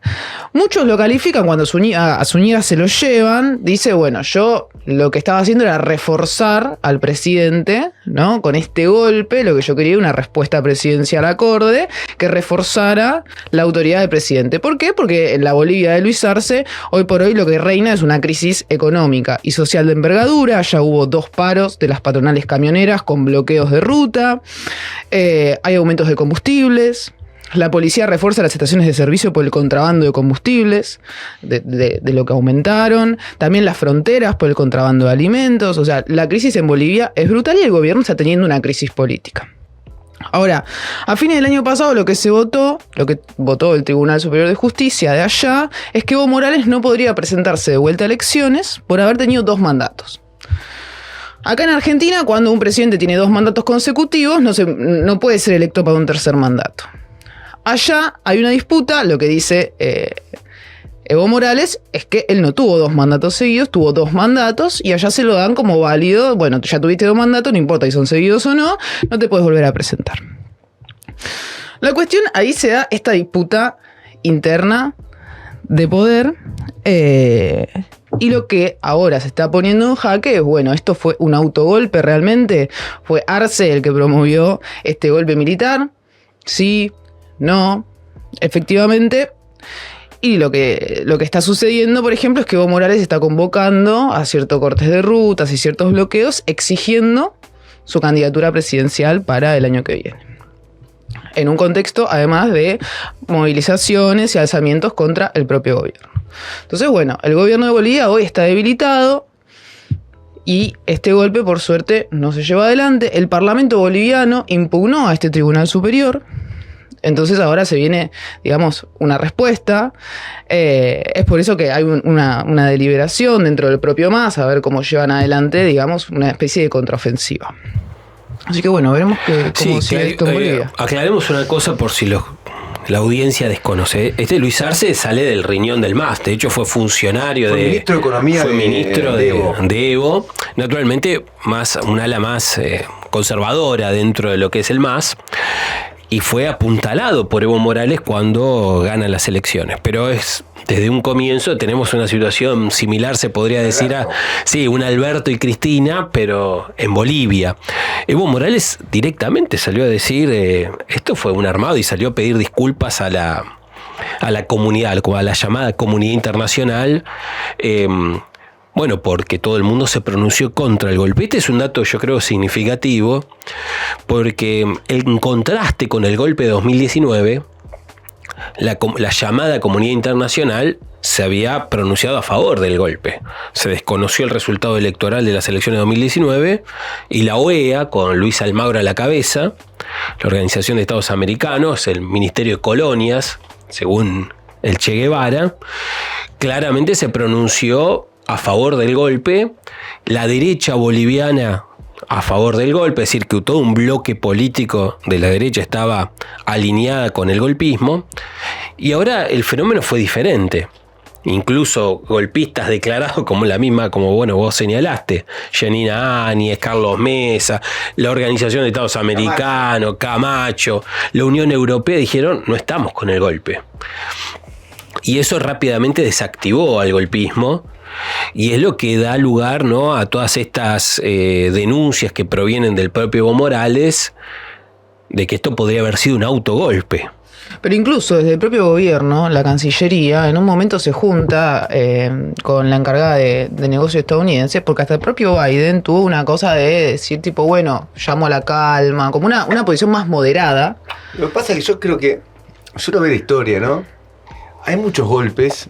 Muchos lo califican cuando a Zúñiga se lo llevan, dice, bueno, yo lo que estaba haciendo era reforzar al presidente, ¿no? Con este golpe, lo que yo quería era una respuesta presidencial acorde que reforzara la autoridad del presidente. ¿Por qué? Porque en la Bolivia de Luis Arce, hoy por hoy lo que reina es una crisis económica y social de envergadura. Ya hubo 2 paros de las patronales camioneras con bloqueos de ruta, hay aumentos de combustibles. La policía refuerza las estaciones de servicio por el contrabando de combustibles, de lo que aumentaron. También las fronteras por el contrabando de alimentos. O sea, la crisis en Bolivia es brutal y el gobierno está teniendo una crisis política. Ahora, a fines del año pasado lo que votó el Tribunal Superior de Justicia de allá, es que Evo Morales no podría presentarse de vuelta a elecciones por haber tenido 2 mandatos. Acá en Argentina, cuando un presidente tiene 2 mandatos consecutivos, no puede ser electo para un tercer mandato. Allá hay una disputa, lo que dice Evo Morales es que él no tuvo 2 mandatos seguidos, tuvo 2 mandatos y allá se lo dan como válido. Bueno, ya tuviste 2 mandatos, no importa si son seguidos o no, no te puedes volver a presentar. La cuestión, ahí se da esta disputa interna de poder y lo que ahora se está poniendo en jaque es, bueno, esto fue un autogolpe realmente, fue Arce el que promovió este golpe militar, sí, no, efectivamente. Y lo que está sucediendo, por ejemplo, es que Evo Morales está convocando a ciertos cortes de rutas y ciertos bloqueos, exigiendo su candidatura presidencial para el año que viene. En un contexto, además, de movilizaciones y alzamientos contra el propio gobierno. Entonces, bueno, el gobierno de Bolivia hoy está debilitado y este golpe, por suerte, no se lleva adelante. El Parlamento boliviano impugnó a este Tribunal Superior. Entonces ahora se viene, digamos, una respuesta. Es por eso que hay una deliberación dentro del propio MAS, a ver cómo llevan adelante, digamos, una especie de contraofensiva. Así que bueno, veremos cómo sigue esto en Bolivia. Aclaremos una cosa por si la audiencia desconoce. Luis Arce sale del riñón del MAS. De hecho, fue funcionario fue ministro de Economía fue ministro de Evo. De Evo. Naturalmente, un ala más conservadora dentro de lo que es el MAS. Y fue apuntalado por Evo Morales cuando gana las elecciones. Pero desde un comienzo tenemos una situación similar, se podría decir, un Alberto y Cristina, pero en Bolivia. Evo Morales directamente salió a decir, esto fue un armado, y salió a pedir disculpas a la comunidad, a la llamada comunidad internacional, porque todo el mundo se pronunció contra el golpe. Este es un dato, yo creo, significativo, porque en contraste con el golpe de 2019, la llamada comunidad internacional se había pronunciado a favor del golpe. Se desconoció el resultado electoral de las elecciones de 2019 y la OEA, con Luis Almagro a la cabeza, la Organización de Estados Americanos, el Ministerio de Colonias, según el Che Guevara, claramente se pronunció a favor del golpe. La derecha boliviana a favor del golpe, es decir, que todo un bloque político de la derecha estaba alineada con el golpismo, y ahora el fenómeno fue diferente. Incluso golpistas declarados como vos señalaste, Yanina Áñez, Carlos Mesa, la Organización de Estados Americanos, Camacho, la Unión Europea, dijeron, no estamos con el golpe. Y eso rápidamente desactivó al golpismo. Y es lo que da lugar, ¿no?, a todas estas denuncias que provienen del propio Evo Morales de que esto podría haber sido un autogolpe. Pero incluso desde el propio gobierno, la Cancillería, en un momento se junta con la encargada de negocios estadounidenses, porque hasta el propio Biden tuvo una cosa de decir tipo, llamo a la calma, como una posición más moderada. Lo que pasa es que yo creo que, si uno ve la historia, ¿no?, hay muchos golpes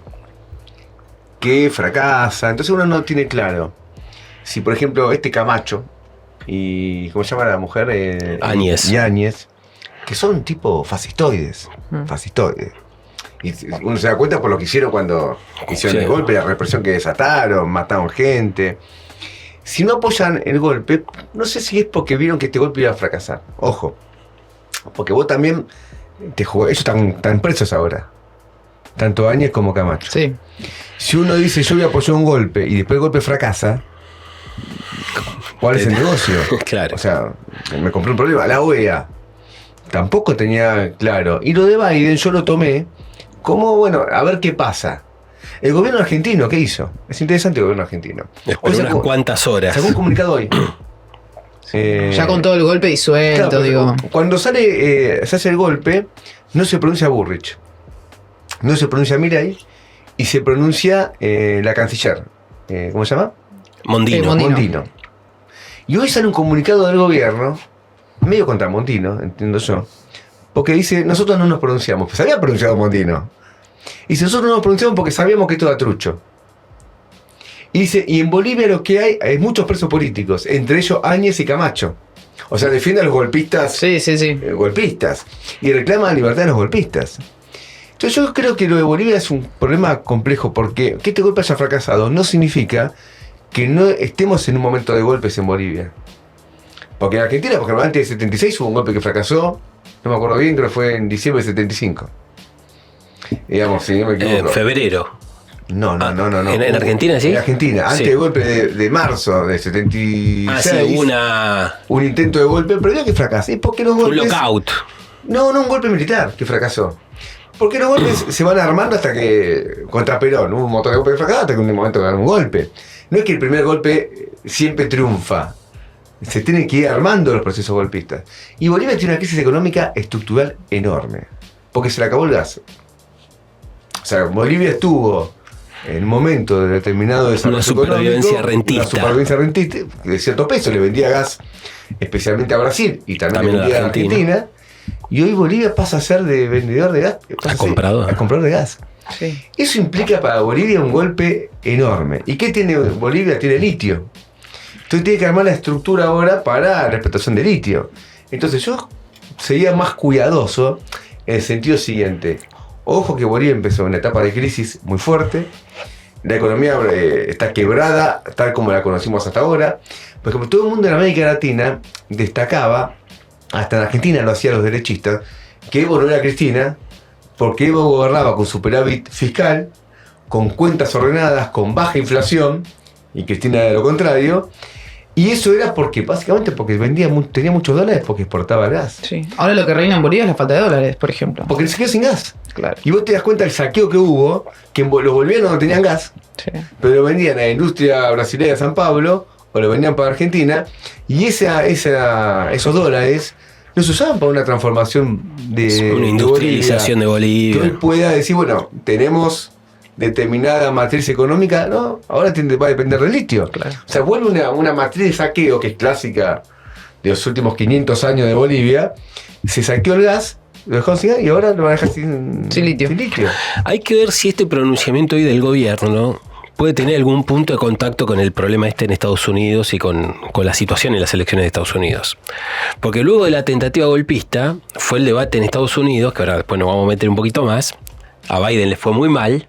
que fracasa, entonces uno no tiene claro si, por ejemplo, Camacho y ¿cómo se llama la mujer? Áñez. Y Áñez, que son tipo fascistoides. Y uno se da cuenta por lo que hicieron cuando hicieron el golpe, la represión que desataron, mataron gente. Si no apoyan el golpe, no sé si es porque vieron que este golpe iba a fracasar. Ojo, porque vos también ellos están presos ahora, tanto Áñez como Camacho. Sí. Si uno dice yo voy a apoyar un golpe y después el golpe fracasa, ¿cuál es el negocio? Claro. O sea, me compré un problema. La OEA tampoco tenía claro. Y lo de Biden yo lo tomé como, a ver qué pasa. El gobierno argentino, ¿qué hizo? Es interesante el gobierno argentino. Después de unas cuantas horas. Sacó un comunicado hoy. Ya con todo el golpe disuelto, claro, digo. Cuando se hace el golpe, no se pronuncia Burrich, no se pronuncia Milei, y se pronuncia la canciller. ¿Cómo se llama? Mondino. Y hoy sale un comunicado del gobierno, medio contra Mondino, entiendo yo, porque dice, nosotros no nos pronunciamos. Pues había pronunciado Mondino. Y dice, nosotros no nos pronunciamos porque sabíamos que esto era trucho. Y dice, y en Bolivia lo que hay muchos presos políticos, entre ellos Áñez y Camacho. O sea, defiende a los golpistas. Sí. Golpistas. Y reclama la libertad de los golpistas. Entonces yo creo que lo de Bolivia es un problema complejo porque que este golpe haya fracasado no significa que no estemos en un momento de golpes en Bolivia. Porque en Argentina, porque antes del 76 hubo un golpe que fracasó, no me acuerdo bien, creo que fue en diciembre del 75. Digamos, si no me equivoco. En febrero. No. ¿En Argentina sí? En Argentina, antes Sí. del golpe de marzo del 76. Ah, sí, Un intento de golpe, pero ya que fracasó. ¿Y por qué los un golpes? lockout. No, un golpe militar que fracasó. Porque los golpes se van armando hasta que. Contra Perón, hubo un montón de golpes que fracasaron hasta que en un momento ganó un golpe. No es que el primer golpe siempre triunfa. Se tienen que ir armando los procesos golpistas. Y Bolivia tiene una crisis económica estructural enorme. Porque se le acabó el gas. O sea, Bolivia estuvo en un momento determinado de desarrollo Una supervivencia económico, rentista. Una supervivencia rentista de cierto peso. Le vendía gas especialmente a Brasil y también le vendía a Argentina. Y hoy Bolivia pasa a ser de vendedor de gas A comprador. a comprador de gas. Sí. Eso implica para Bolivia un golpe enorme. ¿Y qué tiene Bolivia? Tiene litio. Entonces tiene que armar la estructura ahora para la explotación de litio. Entonces yo sería más cuidadoso en el sentido siguiente. Ojo que Bolivia empezó en una etapa de crisis muy fuerte. La economía está quebrada, tal como la conocimos hasta ahora. Por ejemplo, todo el mundo en América Latina destacaba, hasta en Argentina lo hacían los derechistas, que Evo no era Cristina, porque Evo gobernaba con superávit fiscal, con cuentas ordenadas, con baja inflación, y Cristina era lo contrario. Y eso era porque, básicamente, porque tenía muchos dólares porque exportaba el gas. Sí. Ahora lo que reina en Bolivia es la falta de dólares, por ejemplo. Porque se quedó sin gas. Claro. Y vos te das cuenta del saqueo que hubo, que los bolivianos no tenían gas, Sí. pero lo vendían a la industria brasileña de San Pablo, o lo vendían para Argentina, y esos dólares no se usaban para una transformación de Una industrialización de Que hoy Bolivia. pueda decir, bueno, tenemos determinada matriz económica, ¿no? Ahora va a depender del litio. Claro. O sea, vuelve una matriz de saqueo que es clásica de los últimos 500 años de Bolivia. Se saqueó el gas, lo dejó sin gas y ahora lo van a dejar sin litio. Hay que ver si este pronunciamiento hoy del gobierno puede tener algún punto de contacto con el problema en Estados Unidos y con la situación en las elecciones de Estados Unidos. Porque luego de la tentativa golpista fue el debate en Estados Unidos, que ahora después nos vamos a meter un poquito más. A Biden le fue muy mal.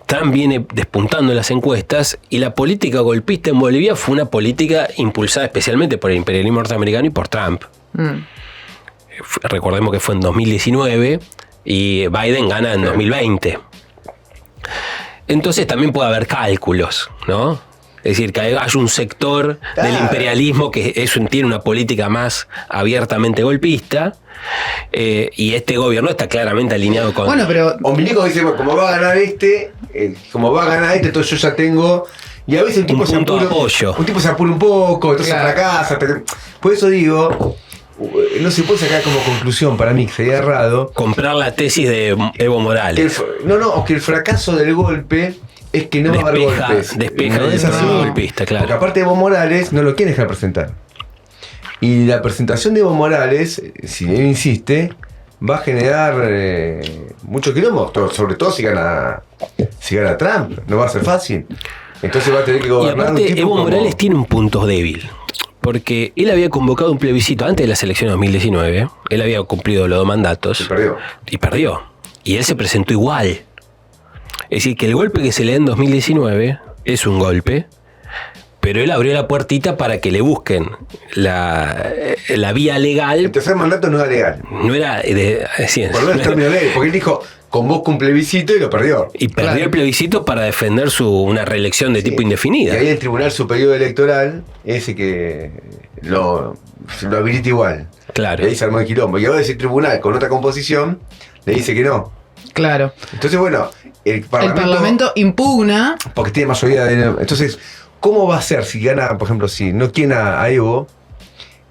Trump viene despuntando en las encuestas y la política golpista en Bolivia fue una política impulsada especialmente por el imperialismo norteamericano y por Trump. Recordemos que fue en 2019 y Biden gana en 2020. Entonces también puede haber cálculos, ¿no? Es decir, que hay un sector del imperialismo que tiene una política más abiertamente golpista y este gobierno está claramente alineado con... Bueno, pero Ombligo dice, bueno, como va a ganar entonces yo ya tengo... Y a veces un tipo Un punto de apoyo. Un tipo se apura un poco, entonces Claro. fracasa. Por eso digo, no se puede sacar como conclusión, para mí que sería errado, comprar la tesis de Evo Morales. o que el fracaso del golpe es que no va a haber golpes. Despeja No el es así. golpista, claro. Porque aparte Evo Morales no lo quiere dejar presentar. Y la presentación de Evo Morales, si él insiste, va a generar mucho quilombo, sobre todo si gana Trump. No va a ser fácil. Entonces va a tener que Y gobernar un aparte, tipo Evo como... Morales tiene un punto débil. Porque él había convocado un plebiscito antes de las elecciones de 2019. Él había cumplido los 2 mandatos. Se perdió. Y perdió. Y él se presentó igual. Es decir, que el golpe que se le da en 2019 es un golpe, pero él abrió la puertita para que le busquen la vía legal. El tercer mandato no era legal. No era Por lo menos término legal. Porque él dijo, convoca un plebiscito y lo perdió. y perdió Claro. el plebiscito para defender una reelección de tipo Y indefinida. ahí el Tribunal Superior Electoral, ese que lo habilita igual. Claro. Y ahí se armó el quilombo. Y ahora ese tribunal, con otra composición, le dice que no. claro, Entonces, bueno, el el Parlamento Parlamento impugna. porque tiene mayoría de... Entonces, ¿cómo va a ser si gana, por ejemplo, si no quiere a Evo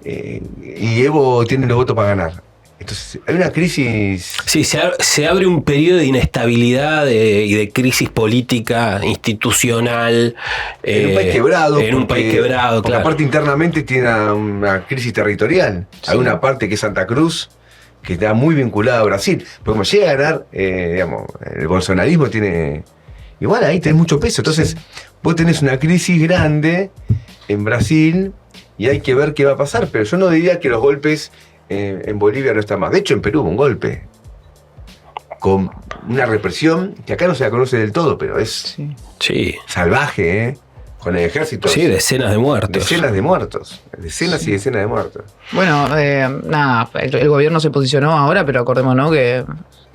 y Evo tiene los votos para ganar? Entonces, hay una crisis... Sí, se abre un periodo de inestabilidad y de crisis política, institucional. En un país quebrado. En un país quebrado, porque claro. aparte internamente tiene una crisis territorial. Hay una parte que es Santa Cruz, que está muy vinculada a Brasil. Pero como llega a ganar, digamos, el bolsonarismo tiene... Igual ahí tenés mucho peso. Entonces, vos tenés una crisis grande en Brasil y hay que ver qué va a pasar, pero yo no diría que los golpes en Bolivia no están más. De hecho, en Perú hubo un golpe con una represión que acá no se la conoce del todo, pero es salvaje, ¿eh? Con el ejército. Sí, decenas de muertos. Decenas de muertos. Decenas y decenas de muertos. Bueno, nada, el gobierno se posicionó ahora, pero acordémonos que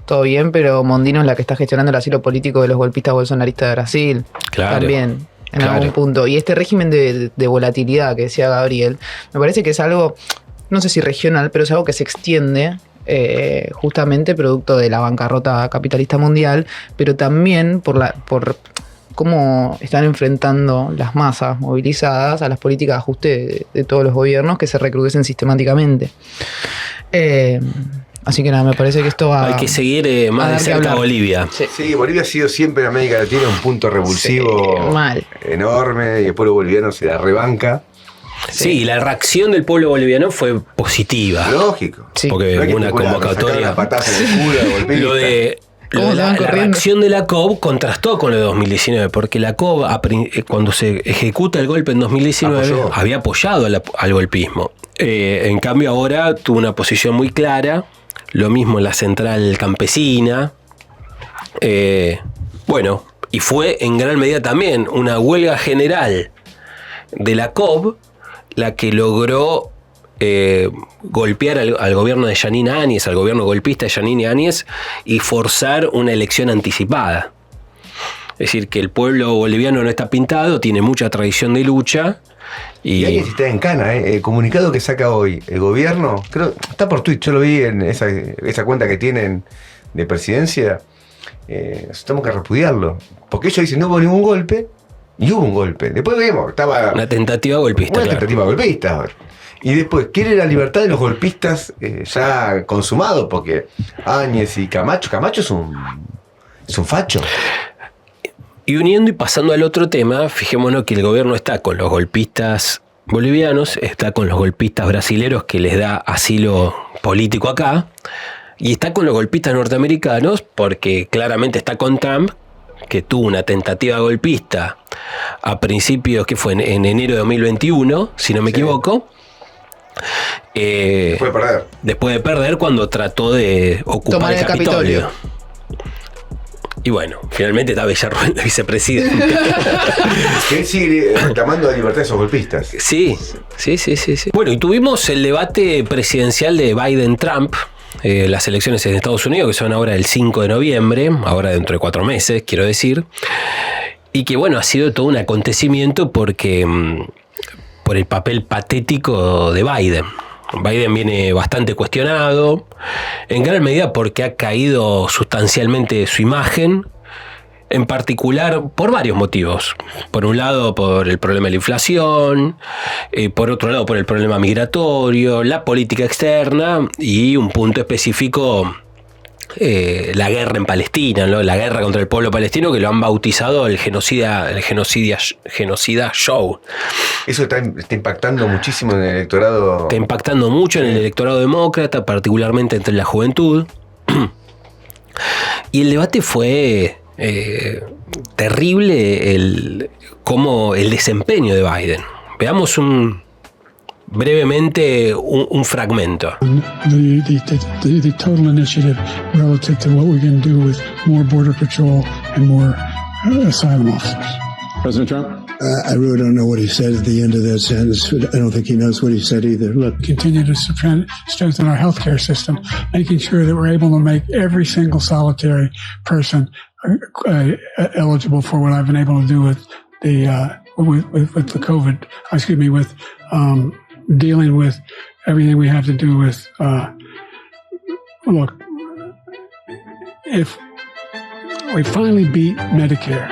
todo bien, pero Mondino es la que está gestionando el asilo político de los golpistas bolsonaristas de Brasil. Claro. También, en algún punto. Y este régimen de volatilidad que decía Gabriel, me parece que es algo, no sé si regional, pero es algo que se extiende justamente producto de la bancarrota capitalista mundial, pero también por cómo están enfrentando las masas movilizadas a las políticas de ajuste de todos los gobiernos que se recrudecen sistemáticamente. Así que nada, me parece que esto va... Hay que seguir más de cerca a Bolivia. Sí, Bolivia ha sido siempre en América Latina un punto revulsivo enorme, y el pueblo boliviano se la rebanca. Sí, y la reacción del pueblo boliviano fue positiva. Lógico. Sí. Porque no una convocatoria... Lo de la reacción de la COB contrastó con lo de 2019, porque la COB, cuando se ejecuta el golpe en 2019, había apoyado al golpismo. En cambio ahora tuvo una posición muy clara, lo mismo en la central campesina. Bueno, y fue en gran medida también una huelga general de la COB la que logró golpear al gobierno de Yanine Áñez, al gobierno golpista de Yanine Áñez, y forzar una elección anticipada. Es decir, que el pueblo boliviano no está pintado, tiene mucha tradición de lucha. Y Áñez está en cana, el comunicado que saca hoy el gobierno, creo, está por Twitter, yo lo vi en esa cuenta que tienen de presidencia. Tenemos que repudiarlo, porque ellos dicen no hubo ningún golpe, y hubo un golpe. Después vemos, estaba una tentativa golpista. Tentativa golpista. Y después quiere la libertad de los golpistas ya consumados, porque Áñez y Camacho es un facho. Y uniendo y pasando al otro tema, fijémonos que el gobierno está con los golpistas bolivianos, está con los golpistas brasileros que les da asilo político acá, y está con los golpistas norteamericanos porque claramente está con Trump, que tuvo una tentativa golpista a principios, que fue en enero de 2021, si no me equivoco. Después de perder cuando trató de ocupar el Capitolio. Y bueno, finalmente está Villarruel de vicepresidente. Él sigue reclamando la libertad de esos golpistas. Sí. Bueno, y tuvimos el debate presidencial de Biden-Trump, las elecciones en Estados Unidos, que son ahora el 5 de noviembre, ahora dentro de 4 meses, quiero decir. Y que bueno, ha sido todo un acontecimiento porque... por el papel patético de Biden. Biden viene bastante cuestionado, en gran medida porque ha caído sustancialmente su imagen, en particular por varios motivos. Por un lado, por el problema de la inflación, por otro lado, por el problema migratorio, la política externa y un punto específico, la guerra en Palestina, ¿no? La guerra contra el pueblo palestino, que lo han bautizado el genocida show. Eso está impactando muchísimo en el electorado. Está impactando mucho en el electorado demócrata, particularmente entre la juventud. Y el debate fue terrible, como el desempeño de Biden. Veamos brevemente un fragmento. The total initiative relative to what we can do with more border patrol and more asylum officers. President Trump? I really don't know what he said at the end of that sentence. I don't think he knows what he said either. Look, continue to strengthen our healthcare system, making sure that we're able to make every single solitary person eligible for what I've been able to do with the COVID. With dealing with everything we have to do with. Look, if we finally beat Medicare.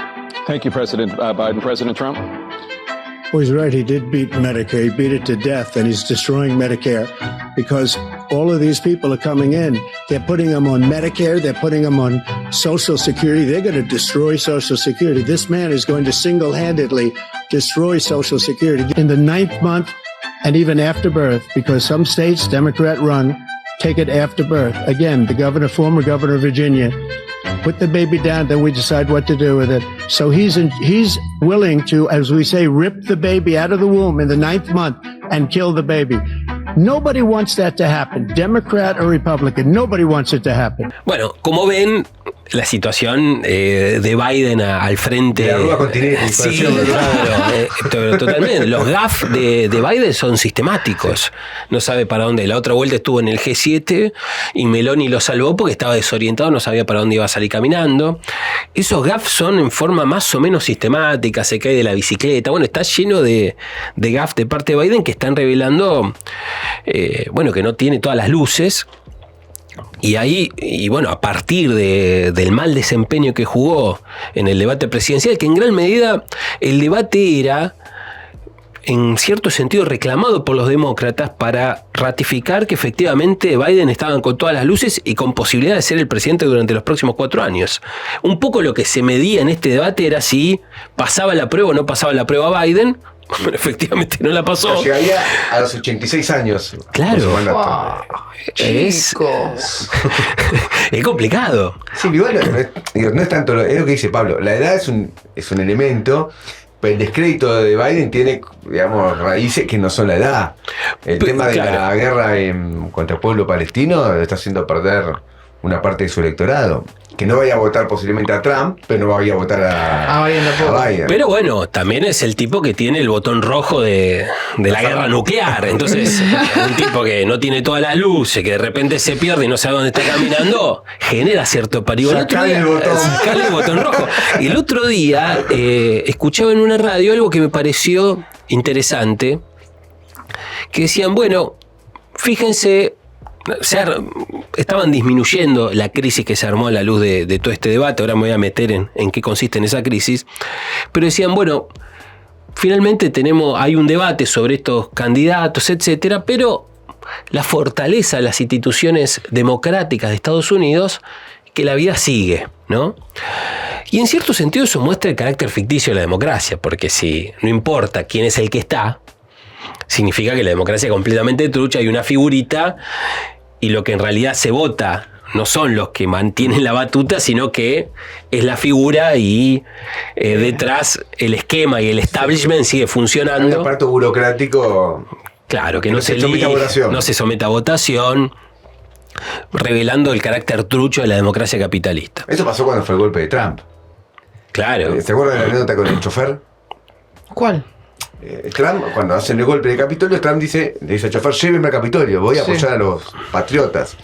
Thank you, President Biden. President Trump? Well, he's right. He did beat Medicare. He beat it to death, and he's destroying Medicare because all of these people are coming in. They're putting them on Medicare. They're putting them on Social Security. They're going to destroy Social Security. This man is going to single-handedly destroy Social Security in the 9th month and even after birth, because some states, Democrat run, take it after birth. Again, the former governor of Virginia, put the baby down, then we decide what to do with it. So he's willing to, as we say, rip the baby out of the womb in the 9th month and kill the baby. Nobody wants that to happen. Democrat or Republican, nobody wants it to happen. Bueno, como ven, la situación de Biden al frente. La Rúa continente. Sí, claro, totalmente. Los gaff de Biden son sistemáticos. No sabe para dónde. La otra vuelta estuvo en el G7 y Meloni lo salvó porque estaba desorientado, no sabía para dónde iba a salir caminando. Esos gaff son en forma más o menos sistemática, se cae de la bicicleta. Bueno, está lleno de gaff de parte de Biden que están revelando que no tiene todas las luces. Y ahí, bueno, a partir del mal desempeño que jugó en el debate presidencial, que en gran medida el debate era, en cierto sentido, reclamado por los demócratas para ratificar que efectivamente Biden estaba con todas las luces y con posibilidad de ser el presidente durante los próximos 4 años. Un poco lo que se medía en este debate era si pasaba la prueba o no pasaba la prueba a Biden. Bueno, efectivamente no la pasó. Llegaría a los 86 años. Claro. Es complicado. Sí, igual no es tanto, es lo que dice Pablo. La edad es un elemento, pero el descrédito de Biden tiene, digamos, raíces que no son la edad. El tema de la guerra contra el pueblo palestino está haciendo perder una parte de su electorado. Que no vaya a votar posiblemente a Trump, pero no vaya a votar a Biden. Pero bueno, también es el tipo que tiene el botón rojo de la guerra nuclear. Entonces, un tipo que no tiene todas las luces, que de repente se pierde y no sabe dónde está caminando, genera cierto pánico. Sacale el botón rojo. Y el otro día escuchaba en una radio algo que me pareció interesante, que decían, bueno, fíjense, estaban disminuyendo la crisis que se armó a la luz de todo este debate. Ahora me voy a meter en qué consiste en esa crisis. Pero decían, bueno, finalmente hay un debate sobre estos candidatos, etcétera, pero la fortaleza de las instituciones democráticas de Estados Unidos, que la vida sigue, ¿no? Y en cierto sentido eso muestra el carácter ficticio de la democracia, porque si no importa quién es el que está, significa que la democracia es completamente trucha, hay una figurita y lo que en realidad se vota no son los que mantienen la batuta, sino que es la figura y detrás el esquema y el establishment sigue funcionando. Hay un aparato burocrático. Claro, que no se somete a votación, revelando el carácter trucho de la democracia capitalista. Eso pasó cuando fue el golpe de Trump. Claro. ¿Se acuerdan de la anécdota con el chofer? ¿Cuál? Trump, cuando hacen el golpe de Capitolio, Trump le dice al chofer, lléveme al Capitolio, voy a apoyar a los patriotas.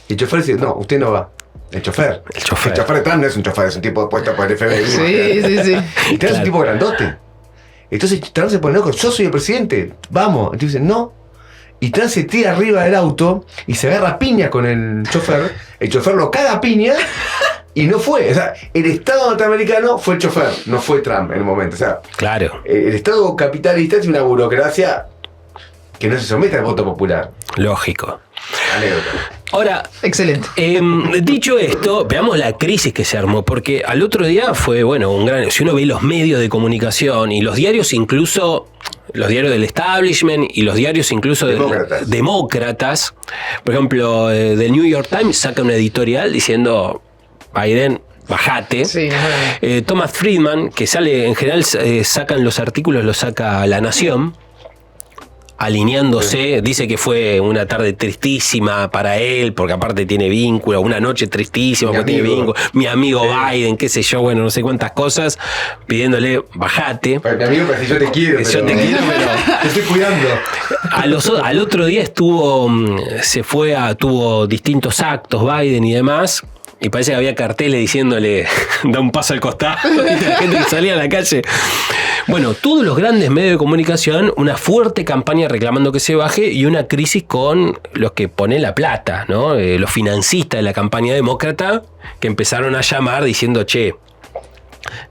Y el chofer dice, no, usted no va. El chofer de Trump no es un chofer, es un tipo puesto por el FBI. Sí. Y Trump es un tipo grandote. Entonces Trump se pone loco, yo soy el presidente, vamos. Entonces dice, no. Y Trump se tira arriba del auto y se agarra a piña con el chofer lo caga a piña y no fue. O sea, el Estado norteamericano fue el chofer, no fue Trump en el momento. O sea, claro. El Estado capitalista es una burocracia que no se somete al voto popular. Lógico. Anécdota. Ahora, excelente. Dicho esto, veamos la crisis que se armó, porque al otro día fue, un gran... Si uno ve los medios de comunicación y los diarios incluso... Los diarios del establishment y los diarios incluso demócratas. Por ejemplo, del New York Times saca una editorial diciendo, Biden, bajate. Sí, Thomas Friedman, que sale, en general sacan los artículos, los saca La Nación, alineándose, dice que fue una tarde tristísima para él, porque aparte tiene vínculo, una noche tristísima porque tiene vínculo, mi amigo Biden, qué sé yo, no sé cuántas cosas, pidiéndole bajate. Para mi amigo parece yo te quiero, pero te estoy cuidando. Al otro día tuvo distintos actos Biden y demás. Y parece que había carteles diciéndole da un paso al costado, la gente que salía a la calle. Bueno, todos los grandes medios de comunicación, una fuerte campaña reclamando que se baje y una crisis con los que ponen la plata, ¿no? Los financistas de la campaña demócrata que empezaron a llamar diciendo, che.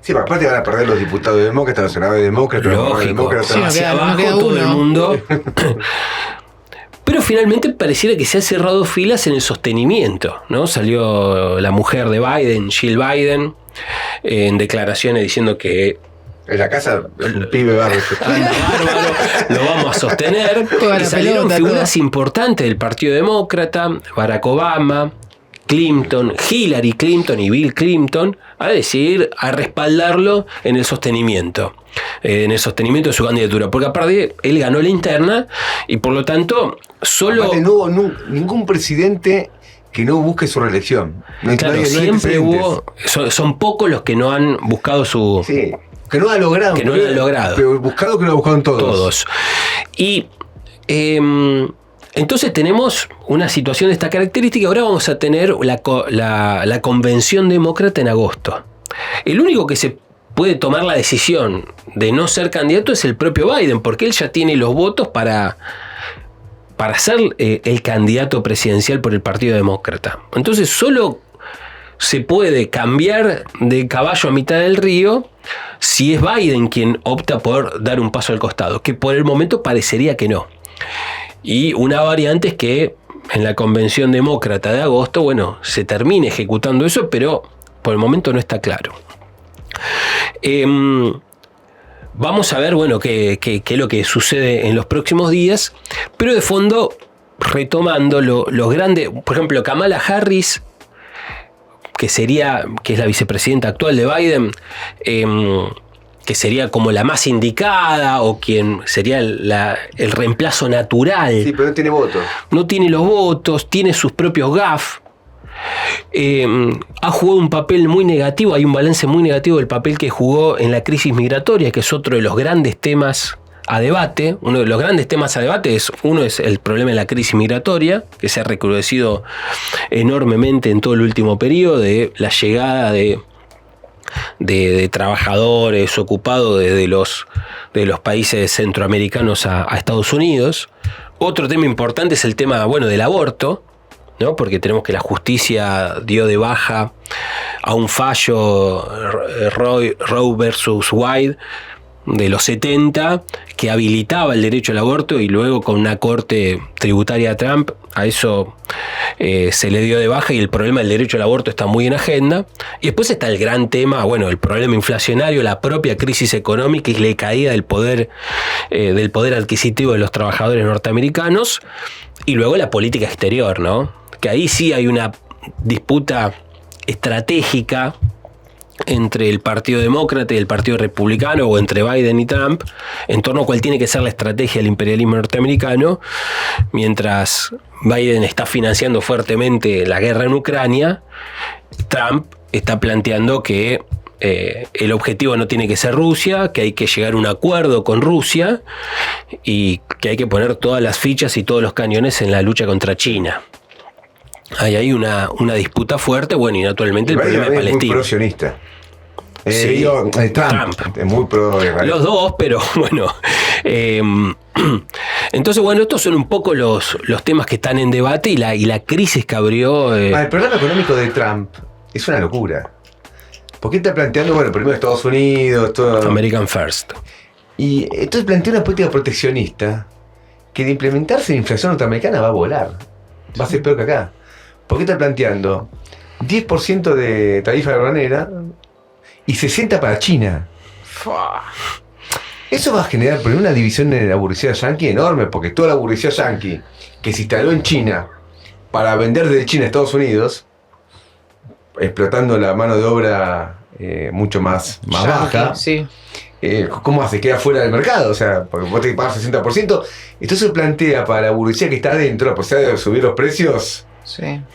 Sí, aparte van a perder los diputados demócratas, los senadores demócratas, lógico, los demócratas. Sí, hacia abajo todo el mundo. Pero finalmente pareciera que se ha cerrado filas en el sostenimiento, ¿no? Salió la mujer de Biden, Jill Biden, en declaraciones diciendo que en la casa el pibe bárbaro, lo vamos a sostener. Y salieron figuras importantes del Partido Demócrata, Barack Obama, Clinton, Hillary Clinton y Bill Clinton, a respaldarlo en el sostenimiento de su candidatura, porque aparte él ganó la interna y por lo tanto solo... Aparte, no hubo ningún presidente que no busque su reelección. Claro, siempre hubo... Son pocos los que no han buscado su... Sí, que no lo han logrado. Que no lo han logrado. Pero buscado que lo buscaron todos. Todos. Y... entonces tenemos una situación de esta característica. Ahora vamos a tener la convención demócrata en agosto. El único que se puede tomar la decisión de no ser candidato es el propio Biden, porque él ya tiene los votos para ser el candidato presidencial por el Partido Demócrata. Entonces solo se puede cambiar de caballo a mitad del río si es Biden quien opta por dar un paso al costado, que por el momento parecería que no. Y una variante es que en la convención demócrata de agosto, se termine ejecutando eso, pero por el momento no está claro. Vamos a ver, qué es lo que sucede en los próximos días, pero de fondo, retomando los grandes, por ejemplo, Kamala Harris, que es la vicepresidenta actual de Biden, que sería como la más indicada o quien sería el reemplazo natural. Sí, pero no tiene votos. No tiene los votos, tiene sus propios gaf. Ha jugado un papel muy negativo, hay un balance muy negativo del papel que jugó en la crisis migratoria, que es otro de los grandes temas a debate. Uno de los grandes temas a debate es el problema de la crisis migratoria, que se ha recrudecido enormemente en todo el último periodo, de la llegada de trabajadores ocupados desde los países centroamericanos a Estados Unidos. Otro tema importante es el tema del aborto, ¿no? Porque tenemos que la justicia dio de baja a un fallo Roe versus Wade de los 70 que habilitaba el derecho al aborto, y luego con una corte tributaria a Trump a eso se le dio de baja, y el problema del derecho al aborto está muy en agenda. Y después está el gran tema, el problema inflacionario, la propia crisis económica y la caída del poder adquisitivo de los trabajadores norteamericanos, y luego la política exterior, ¿no? Que ahí sí hay una disputa estratégica entre el Partido Demócrata y el Partido Republicano, o entre Biden y Trump, en torno a cuál tiene que ser la estrategia del imperialismo norteamericano. Mientras Biden está financiando fuertemente la guerra en Ucrania, Trump está planteando que el objetivo no tiene que ser Rusia, que hay que llegar a un acuerdo con Rusia y que hay que poner todas las fichas y todos los cañones en la lucha contra China. Hay ahí una disputa fuerte, y naturalmente el problema de Palestina. Es muy pro-sionista. Sí, Trump es muy pro-israelí. Los dos, pero entonces, estos son un poco los temas que están en debate y la crisis que abrió. El programa económico de Trump es una locura. Porque está planteando, primero Estados Unidos, todo. American First. Y entonces plantea una política proteccionista que de implementarse la inflación norteamericana va a volar. Va a ser peor que acá. ¿Por qué está planteando 10% de tarifa aduanera y 60% para China? Eso va a generar una división en la burguesía yanqui enorme, porque toda la burguesía yanqui que se instaló en China para vender desde China a Estados Unidos, explotando la mano de obra mucho más baja, sí. ¿Cómo hace? Queda fuera del mercado, porque vos tenés que pagar 60%. Entonces plantea para la burguesía que está adentro la posibilidad de subir los precios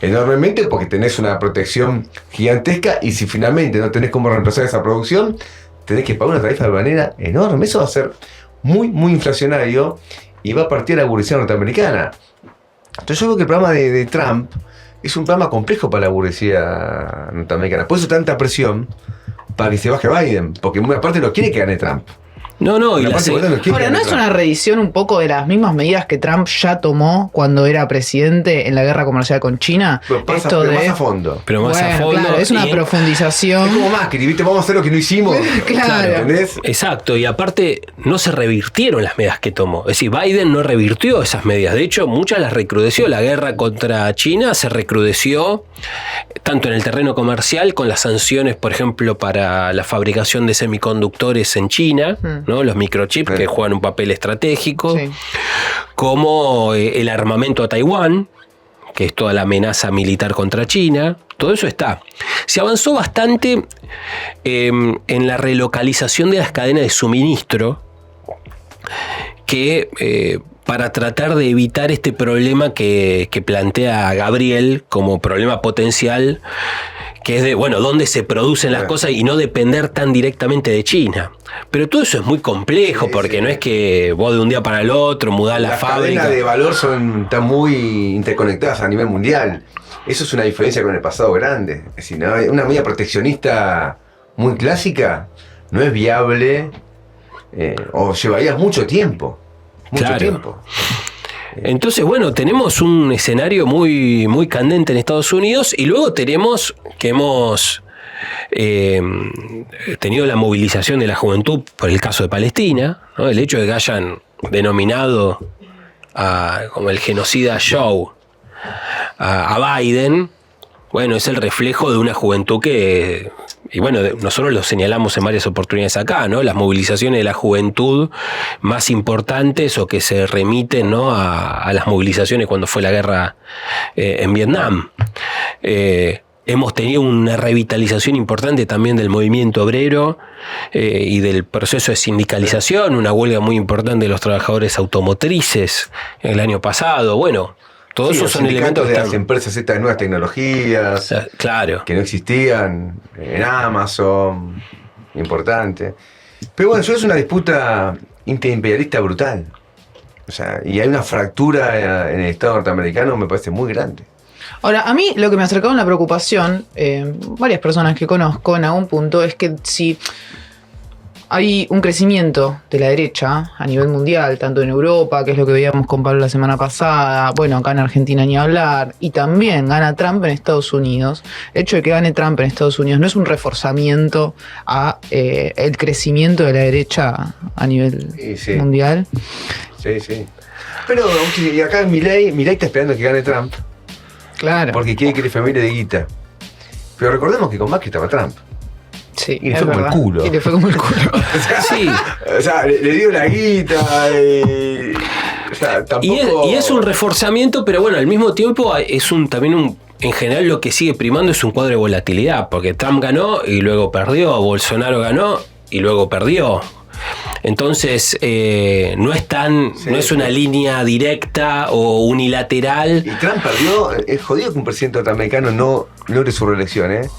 enormemente, porque tenés una protección gigantesca, y si finalmente no tenés cómo reemplazar esa producción, tenés que pagar una tarifa aduanera enorme. Eso va a ser muy, muy inflacionario y va a partir a la burguesía norteamericana. Entonces yo creo que el programa de Trump es un programa complejo para la burguesía norteamericana. Por eso tanta presión para que se baje Biden, porque una parte no quiere que gane Trump. No, y ahora, ¿no es una reedición un poco de las mismas medidas que Trump ya tomó cuando era presidente en la guerra comercial con China? Pero más a fondo. Claro, es una profundización. Es como Macri, ¿viste? Vamos a hacer lo que no hicimos. Claro. ¿Entendés? Exacto, y aparte no se revirtieron las medidas que tomó. Es decir, Biden no revirtió esas medidas. De hecho, muchas las recrudeció. La guerra contra China se recrudeció tanto en el terreno comercial, con las sanciones, por ejemplo, para la fabricación de semiconductores en China, ¿no? Los microchips que juegan un papel estratégico, como el armamento a Taiwán, que es toda la amenaza militar contra China. Todo eso está. Se avanzó bastante en la relocalización de las cadenas de suministro, que para tratar de evitar este problema que plantea Gabriel como problema potencial, que es de, bueno, dónde se producen las cosas y no depender tan directamente de China. Pero todo eso es muy complejo, porque no es que vos de un día para el otro mudás la fábrica. Las cadenas de valor están muy interconectadas a nivel mundial. Eso es una diferencia con el pasado grande. Es decir, ¿no? Una medida proteccionista muy clásica no es viable, o llevaría mucho tiempo. Mucho tiempo. Entonces, bueno, tenemos un escenario muy, muy candente en Estados Unidos, y luego tenemos que hemos tenido la movilización de la juventud por el caso de Palestina, ¿no? El hecho de que hayan denominado como el genocida Joe a Biden, bueno, es el reflejo de una juventud que, y bueno, nosotros lo señalamos en varias oportunidades acá, ¿no? Las movilizaciones de la juventud más importantes, o que se remiten, ¿no?, a las movilizaciones cuando fue la guerra en Vietnam. Hemos tenido una revitalización importante también del movimiento obrero y del proceso de sindicalización, una huelga muy importante de los trabajadores automotrices el año pasado. Bueno, todos esos son elementos de las empresas estas de nuevas tecnologías, claro, que no existían, en Amazon, importante. Pero bueno, eso es una disputa interimperialista brutal. O sea, y hay una fractura en el Estado norteamericano, me parece muy grande. Ahora, a mí lo que me acercaba una preocupación, varias personas que conozco en algún punto, es que si hay un crecimiento de la derecha a nivel mundial, tanto en Europa, que es lo que veíamos con Pablo la semana pasada, bueno, acá en Argentina ni hablar, y también gana Trump en Estados Unidos. El hecho de que gane Trump en Estados Unidos no es un reforzamiento a el crecimiento de la derecha a nivel mundial. Sí. Pero y acá Milei está esperando que gane Trump. Claro. Porque quiere que le familia de guita. Pero recordemos que con Macri estaba Trump. Sí, y le fue como el culo. Y le fue como el culo. O sea, le dio la guita. O sea, tampoco... y es un reforzamiento, pero bueno, al mismo tiempo es en general lo que sigue primando es un cuadro de volatilidad, porque Trump ganó y luego perdió, Bolsonaro ganó y luego perdió. Entonces no es una línea directa o unilateral. Y Trump perdió. Es jodido que un presidente norteamericano no logre su reelección, ¿eh?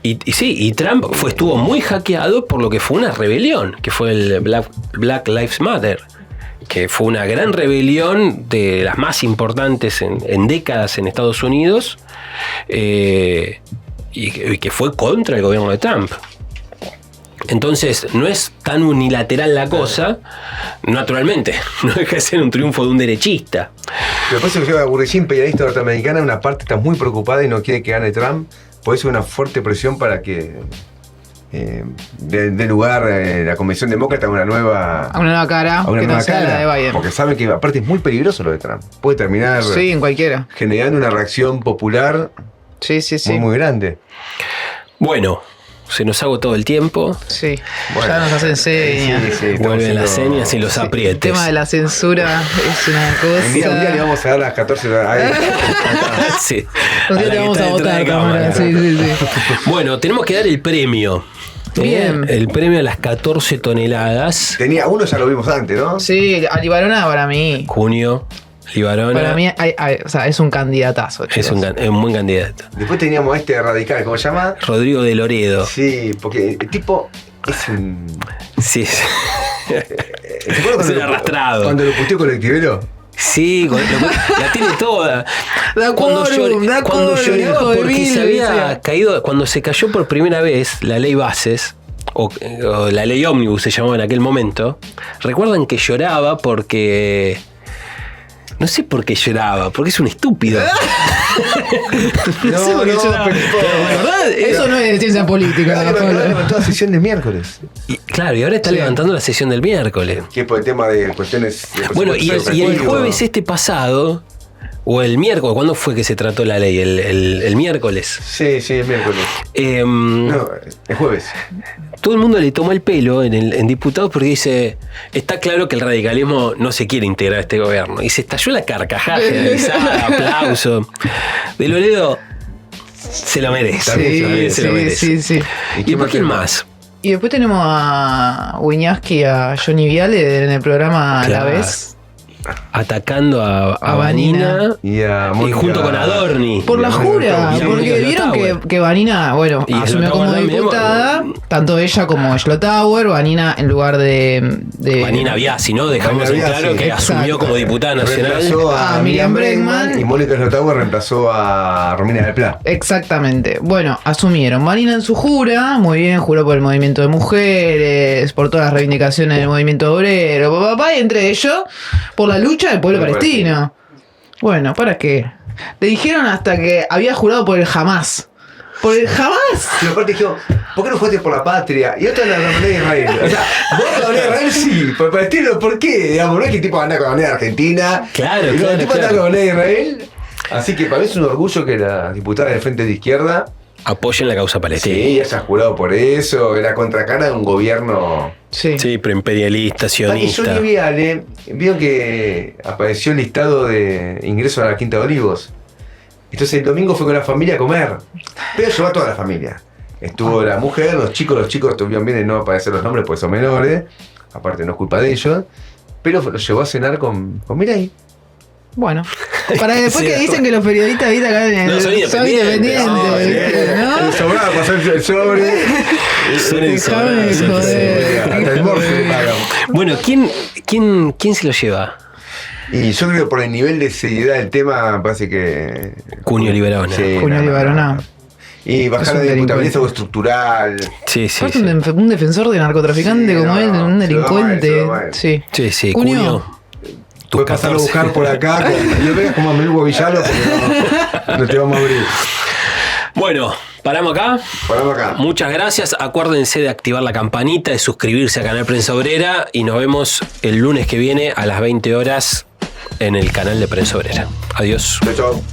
Y Trump estuvo muy hackeado por lo que fue una rebelión, que fue el Black Lives Matter, que fue una gran rebelión de las más importantes en décadas en Estados Unidos, y que fue contra el gobierno de Trump. Entonces no es tan unilateral la cosa, naturalmente, no deja de ser un triunfo de un derechista. Lo que pasa es que la burguesía imperialista norteamericana, una parte está muy preocupada y no quiere que gane Trump. Puede ser una fuerte presión para que dé lugar la Convención Demócrata a una nueva cara, que no sea la de Biden. Porque sabe que aparte es muy peligroso lo de Trump. Puede terminar en cualquiera, generando una reacción popular muy grande. Bueno, se nos agotó el tiempo. Sí, bueno, ya nos hacen señas. Vuelven las señas y los aprietes. El tema de la censura es una cosa. Un día le vamos a dar las 14 sí. Un día le vamos a votar, cámara. Sí. Bueno, tenemos que dar el premio. Bien. El premio a las 14 toneladas. Tenía uno, ya lo vimos antes, ¿no? Sí, Libarona para mí. Junio. Libarona. Para mí es un candidatazo. Es un buen candidato. Después teníamos este radical, ¿cómo se llama? Rodrigo de Loredo. Sí, porque el tipo es un... Sí. ¿Te acuerdas es un arrastrado. Cuando lo puteó colectivero? Sí, la tiene toda. Cuando lloró porque se había caído, cuando se cayó por primera vez la ley Bases, o la ley Ómnibus se llamaba en aquel momento, recuerdan que lloraba porque... No sé por qué lloraba, porque es un estúpido. No sé por qué lloraba. Pero, ¿verdad? Eso no es de ciencia política. Levantó la sesión de miércoles. Claro, y ahora está levantando la sesión del miércoles. Que es por el tema de cuestiones... Bueno, y el jueves pasado o el miércoles, ¿cuándo fue que se trató la ley? El miércoles. Sí, el miércoles. No, el jueves. Todo el mundo le tomó el pelo en diputados porque dice, está claro que el radicalismo no se quiere integrar a este gobierno. Y se estalló la carcajada generalizada, aplauso. De Loredo se lo merece. Se lo merece. Sí. ¿Y por quién más? Y después tenemos a Wiñaski y a Johnny Viale en el programa Claro. La Vez. Atacando a Vanina. Vanina Y y junto con Adorni. Por la jura, Y a porque Mónica vieron Schlottauer. que Vanina, bueno, Y asumió como Schlottauer también, diputada, tanto ella como Schlottauer, Vanina en lugar de Vanina Biasi, ¿no? Dejamos Vanina en claro Biasi, que exacto. asumió como diputada nacional. Reemplazó a Miriam Miriam Bregman. y Mónica Schlottauer reemplazó a Romina del Pla. Exactamente. Bueno, asumieron. Vanina en su jura, muy bien, juró por el movimiento de mujeres, por todas las reivindicaciones del movimiento obrero, y entre ellos, por la lucha del pueblo palestino. Bueno, ¿para qué? Le dijeron hasta que había jurado por el Hamás. ¿Por el Hamás? Y aparte dijo, ¿por qué no jugaste por la patria? Y otra la bandera de Israel. O sea, vos con la bandera de Israel sí, por Palestino, ¿por qué? Digamos, no es que tipo anda con la bandera de Argentina. Claro, y claro, el tipo anda claro. con la bandera de Israel. Así que para mí es un orgullo que la diputada del Frente de Izquierda, Apoyen la causa palestina. sí, haya jurado por eso, era contracara de un gobierno. Sí. Sí, preimperialista, Y sionista. Johnny Viale, vio que apareció el listado de ingresos a la Quinta de Olivos. Entonces el domingo fue con la familia a comer. Pero llevó a toda la familia. Estuvo la mujer, los chicos estuvieron bien en no aparecer los nombres porque son menores. Aparte no es culpa de ellos. Pero los llevó a cenar con Mireille. Bueno, para después Sí, que dicen que los periodistas ¿viste? Acá en el, No, son independientes. ¿viste? ¿no? El sobrado pasó el sobre. Son Déjame insobrables, son joder. Hasta el morfe le pagan. Bueno, ¿quién se lo lleva? Y yo creo que por el nivel de seriedad del tema, me parece que. Cunio Libarona. Sí, Cunio Libarona. Y bajar Es un de diputabilidad delincuente. algo estructural. Sí, sí. Aparte Sí, un defensor de narcotraficante Sí, como no, él, un se lo va mal, delincuente. se lo va mal. Sí. sí, sí. Cunio. Cunio. Puedes pasar a buscar por acá. No vengas como a Melugo Villalo porque no te vamos a abrir. Bueno, paramos acá. Paramos acá. Muchas gracias. Acuérdense de activar la campanita, de suscribirse a Canal Prensa Obrera y nos vemos el lunes que viene a las 20 horas en el canal de Prensa Obrera. Adiós. Chau, chau.